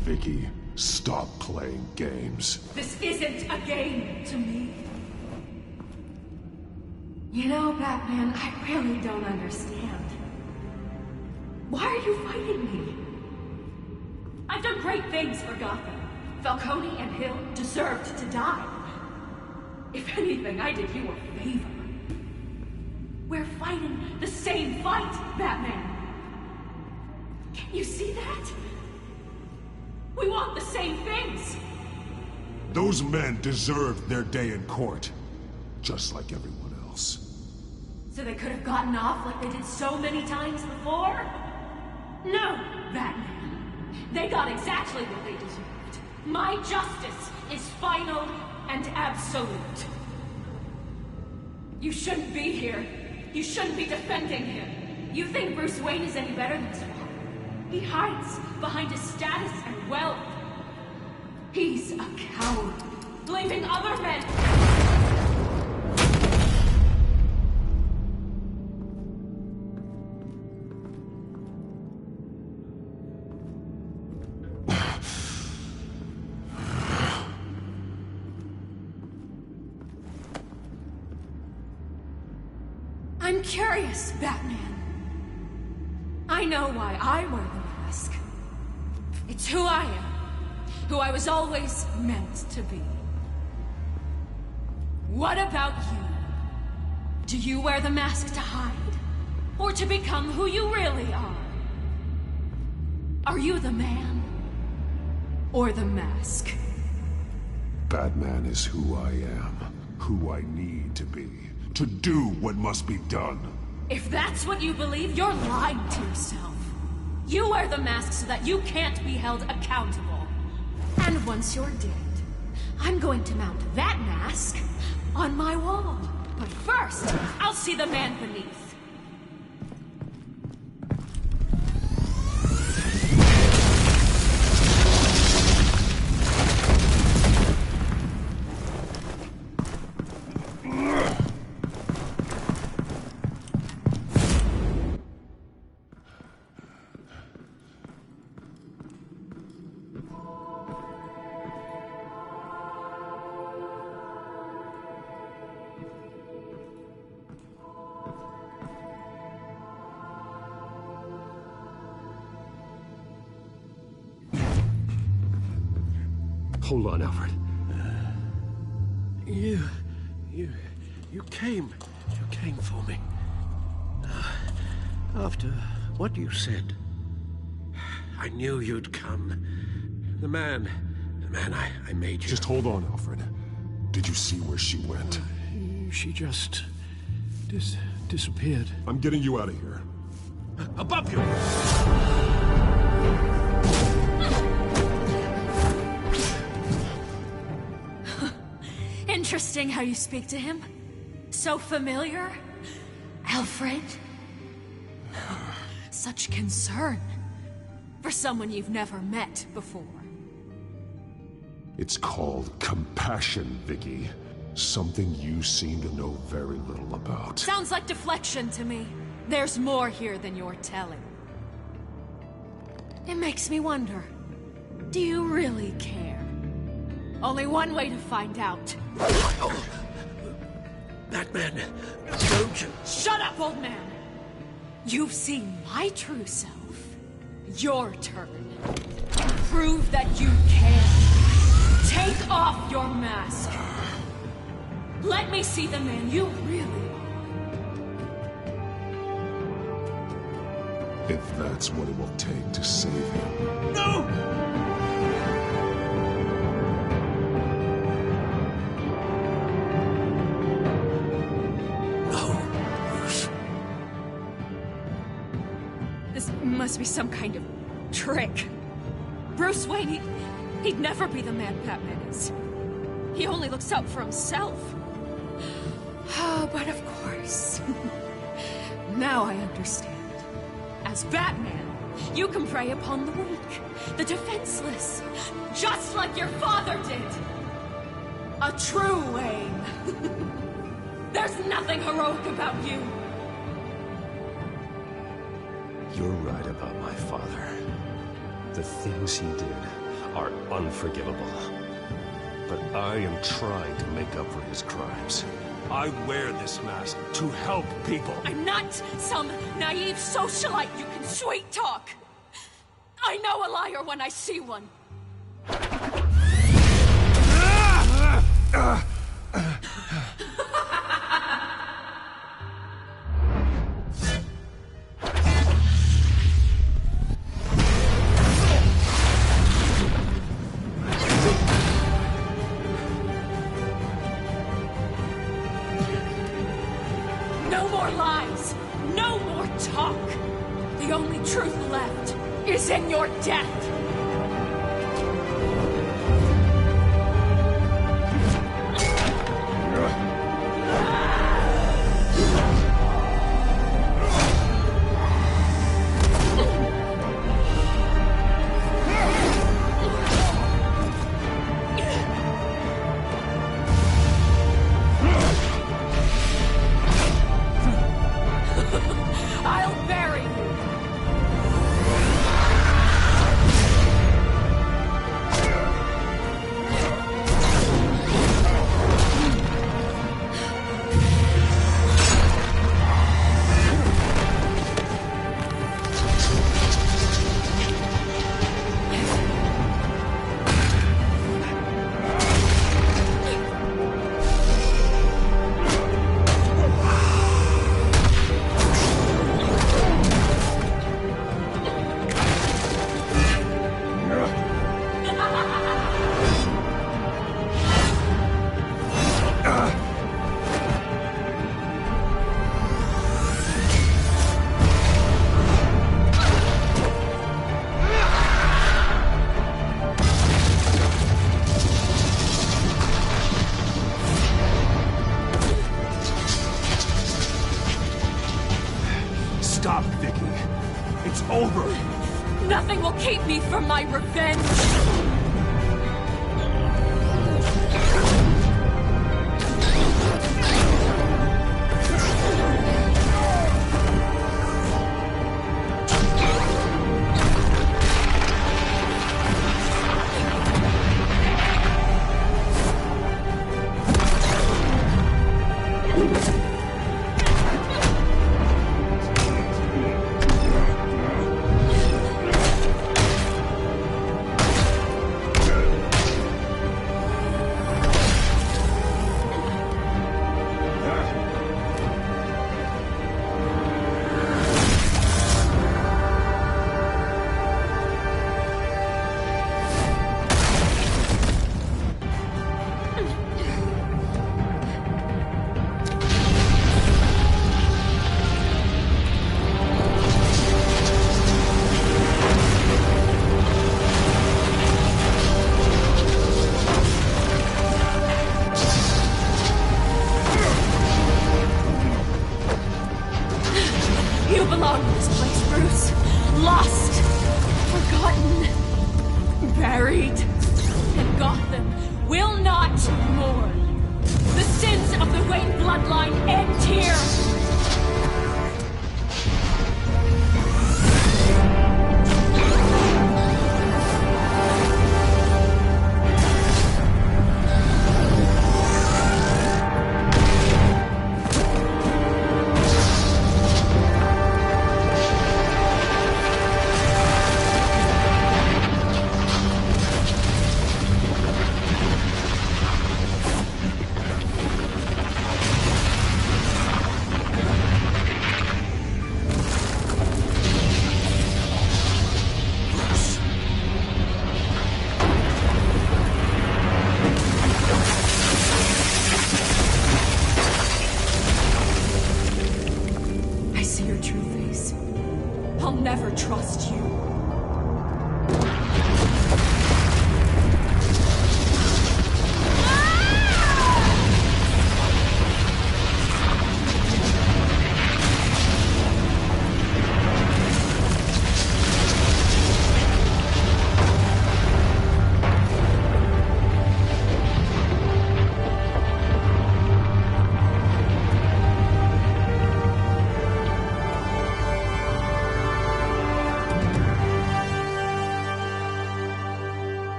Vicky, stop playing games. This isn't a game to me. You know, Batman, I really don't understand. Why are you fighting me? I've done great things for Gotham. Falcone and Hill deserved to die. If anything, I did you a favor. We're fighting the same fight, Batman. Can you see that? We want the same things. Those men deserved their day in court, just like everyone else. So they could have gotten off like they did so many times before? No, Batman. They got exactly what they deserved. My justice is final and absolute. You shouldn't be here. You shouldn't be defending him. You think Bruce Wayne is any better than his father? He hides behind his status and wealth. He's a coward, leaving other men... I'm curious, Batman. I know why I wear the mask. It's who I am. Who I was always meant to be. What about you? Do you wear the mask to hide? Or to become who you really are? Are you the man? Or the mask? Batman is who I am. Who I need to be. To do what must be done. If that's what you believe, you're lying to yourself. You wear the mask so that you can't be held accountable. And once you're dead, I'm going to mount that mask on my wall. But first, I'll see the man beneath. Hold on, Alfred. You came for me. After what you said, I knew you'd come. The man I made you. Just hold on, Alfred. Did you see where she went? She just disappeared. I'm getting you out of here. Above you! Interesting how you speak to him. So familiar. Alfred. Such concern. For someone you've never met before. It's called compassion, Vicky. Something you seem to know very little about. Sounds like deflection to me. There's more here than you're telling. It makes me wonder. Do you really care? Only one way to find out. Oh. Batman, don't you... Shut up, old man! You've seen my true self. Your turn. Prove that you can. Take off your mask. Let me see the man you really are. If that's what it will take to save him. No! Must be some kind of trick. Bruce Wayne, he'd never be the man Batman is. He only looks out for himself. Oh, but of course. Now I understand. As Batman, you can prey upon the weak, the defenseless, just like your father did. A true Wayne. There's nothing heroic about you. You're right about my father. The things he did are unforgivable. But I am trying to make up for his crimes. I wear this mask to help people. I'm not some naive socialite you can sweet talk. I know a liar when I see one. No more lies! No more talk! The only truth left is in your death! I'll bury you! It's over! Nothing will keep me from my revenge! You belong in this place, Bruce. Lost, forgotten, buried. And Gotham will not mourn. The sins of the Wayne bloodline end here. I see your true face. I'll never trust you.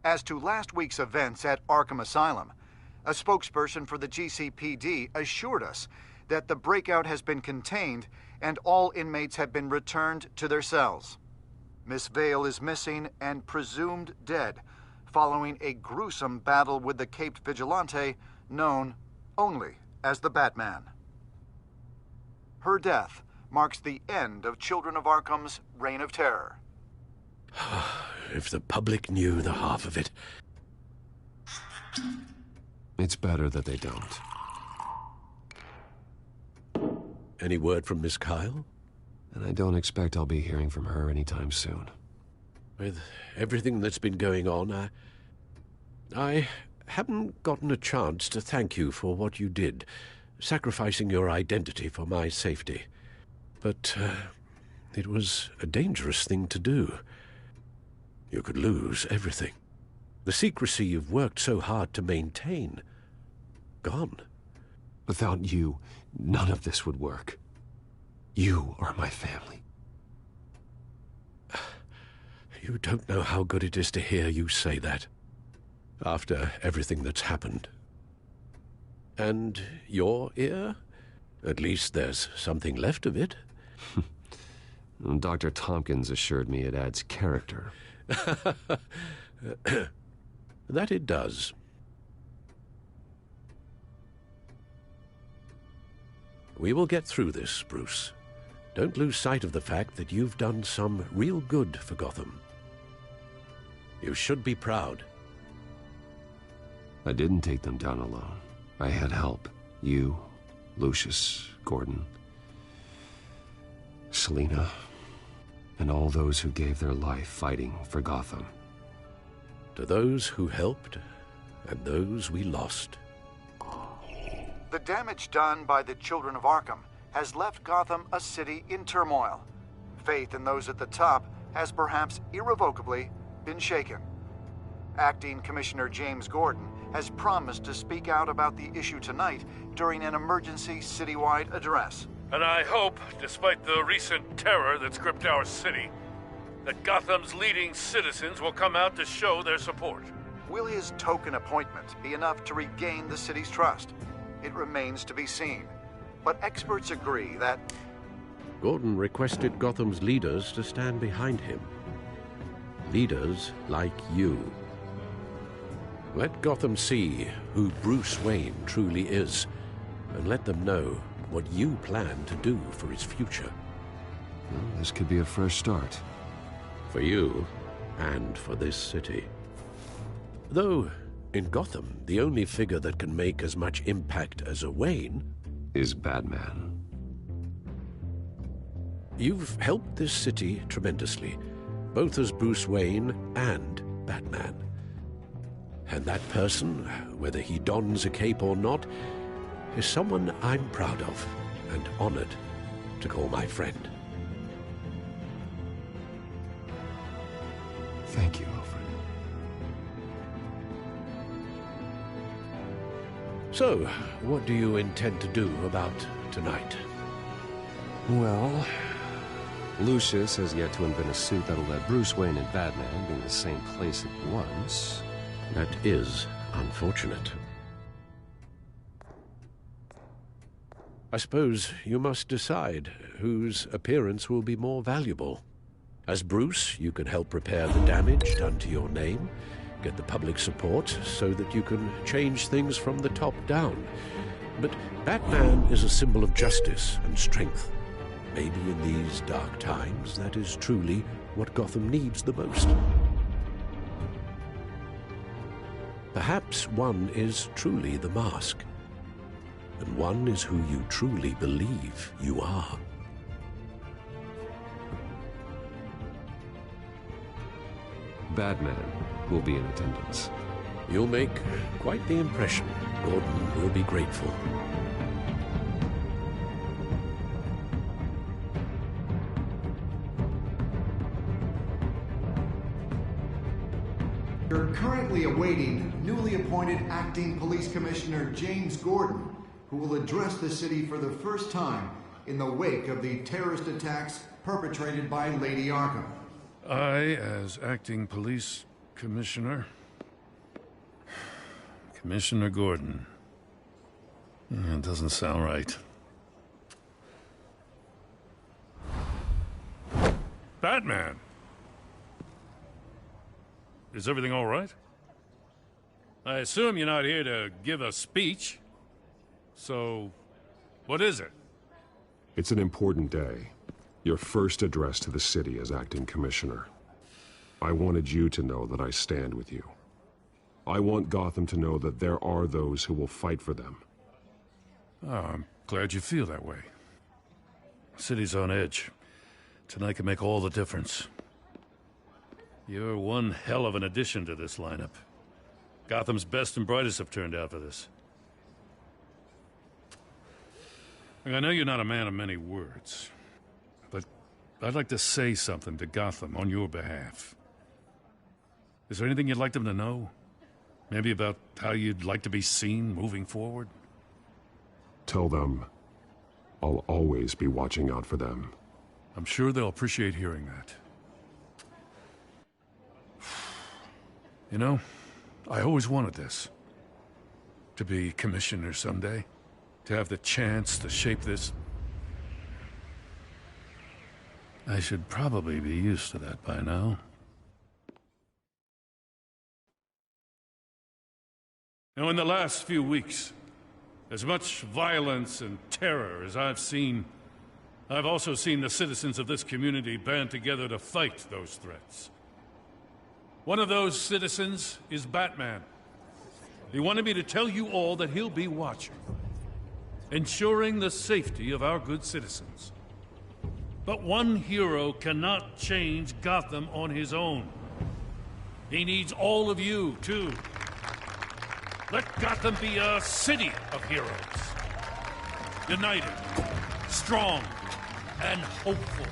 As to last week's events at Arkham Asylum, a spokesperson for the GCPD assured us that the breakout has been contained and all inmates have been returned to their cells. Miss Vale is missing and presumed dead following a gruesome battle with the caped vigilante known only as the Batman. Her death marks the end of Children of Arkham's reign of terror. If the public knew the half of it. It's better that they don't. Any word from Miss Kyle? And I don't expect I'll be hearing from her anytime soon. With everything that's been going on, I haven't gotten a chance to thank you for what you did, sacrificing your identity for my safety. But it was a dangerous thing to do. You could lose everything. The secrecy you've worked so hard to maintain. Gone. Without you, none of this would work. You are my family. You don't know how good it is to hear you say that. After everything that's happened. And your ear? At least there's something left of it. Dr. Tompkins assured me it adds character. That it does. We will get through this, Bruce. Don't lose sight of the fact that you've done some real good for Gotham. You should be proud. I didn't take them down alone. I had help. You, Lucius, Gordon, Selina, and all those who gave their life fighting for Gotham. To those who helped, and those we lost, The damage done by the Children of Arkham has left Gotham a city in turmoil. Faith in those at the top has perhaps irrevocably been shaken. Acting Commissioner James Gordon has promised to speak out about the issue tonight during an emergency citywide address. And I hope, despite the recent terror that's gripped our city, that Gotham's leading citizens will come out to show their support. Will his token appointment be enough to regain the city's trust? It remains to be seen. But experts agree that... Gordon requested Gotham's leaders to stand behind him. Leaders like you. Let Gotham see who Bruce Wayne truly is, and let them know what you plan to do for his future. Well, this could be a fresh start. For you, and for this city. Though, in Gotham, the only figure that can make as much impact as a Wayne is Batman. You've helped this city tremendously, both as Bruce Wayne and Batman. And that person, whether he dons a cape or not, is someone I'm proud of and honored to call my friend. Thank you, Alfred. So, what do you intend to do about tonight? Well, Lucius has yet to invent a suit that'll let Bruce Wayne and Batman be in the same place at once. That is unfortunate. I suppose you must decide whose appearance will be more valuable. As Bruce, you can help repair the damage done to your name, get the public support so that you can change things from the top down. But Batman is a symbol of justice and strength. Maybe in these dark times, that is truly what Gotham needs the most. Perhaps one is truly the mask, and one is who you truly believe you are. Batman will be in attendance. You'll make quite the impression. Gordon will be grateful. You're currently awaiting newly appointed Acting Police Commissioner James Gordon, who will address the city for the first time in the wake of the terrorist attacks perpetrated by Lady Arkham. I, as Acting Police Commissioner... Commissioner Gordon. It doesn't sound right. Batman! Is everything all right? I assume you're not here to give a speech. So, what is it? It's an important day. Your first address to the city as acting commissioner. I wanted you to know that I stand with you. I want Gotham to know that there are those who will fight for them. Oh, I'm glad you feel that way. The city's on edge. Tonight can make all the difference. You're one hell of an addition to this lineup. Gotham's best and brightest have turned out for this. I know you're not a man of many words, but I'd like to say something to Gotham on your behalf. Is there anything you'd like them to know? Maybe about how you'd like to be seen moving forward? Tell them I'll always be watching out for them. I'm sure they'll appreciate hearing that. You know, I always wanted this. To be commissioner someday. To have the chance to shape this. I should probably be used to that by now. Now, in the last few weeks, as much violence and terror as I've seen, I've also seen the citizens of this community band together to fight those threats. One of those citizens is Batman. He wanted me to tell you all that he'll be watching, ensuring the safety of our good citizens. But one hero cannot change Gotham on his own. He needs all of you, too. Let Gotham be a city of heroes. United, strong, and hopeful.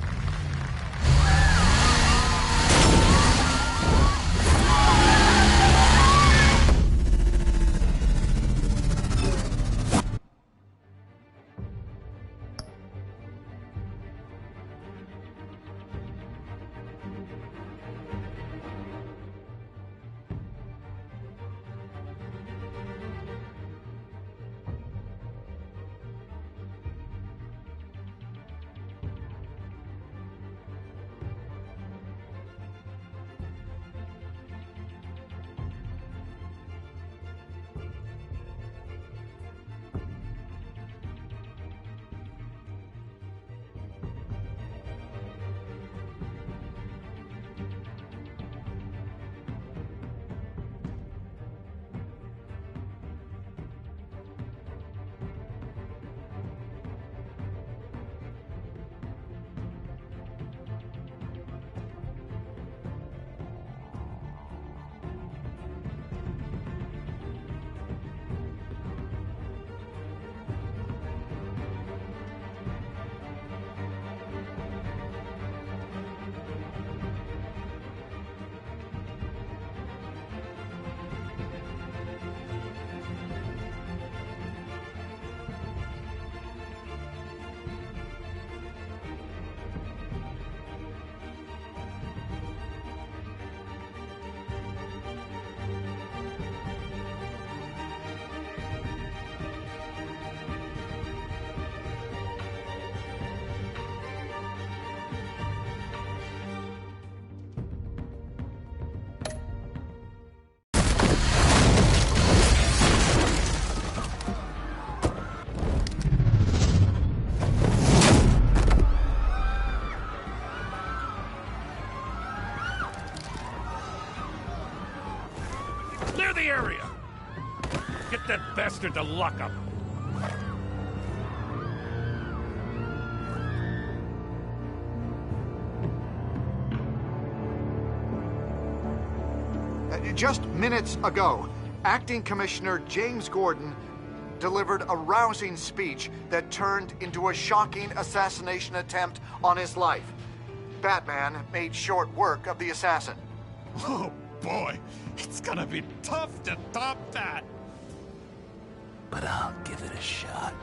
Clear the area! Get that bastard to lock up! Just minutes ago, Acting Commissioner James Gordon delivered a rousing speech that turned into a shocking assassination attempt on his life. Batman made short work of the assassin. Oh boy, it's gonna be tough to top that. But I'll give it a shot.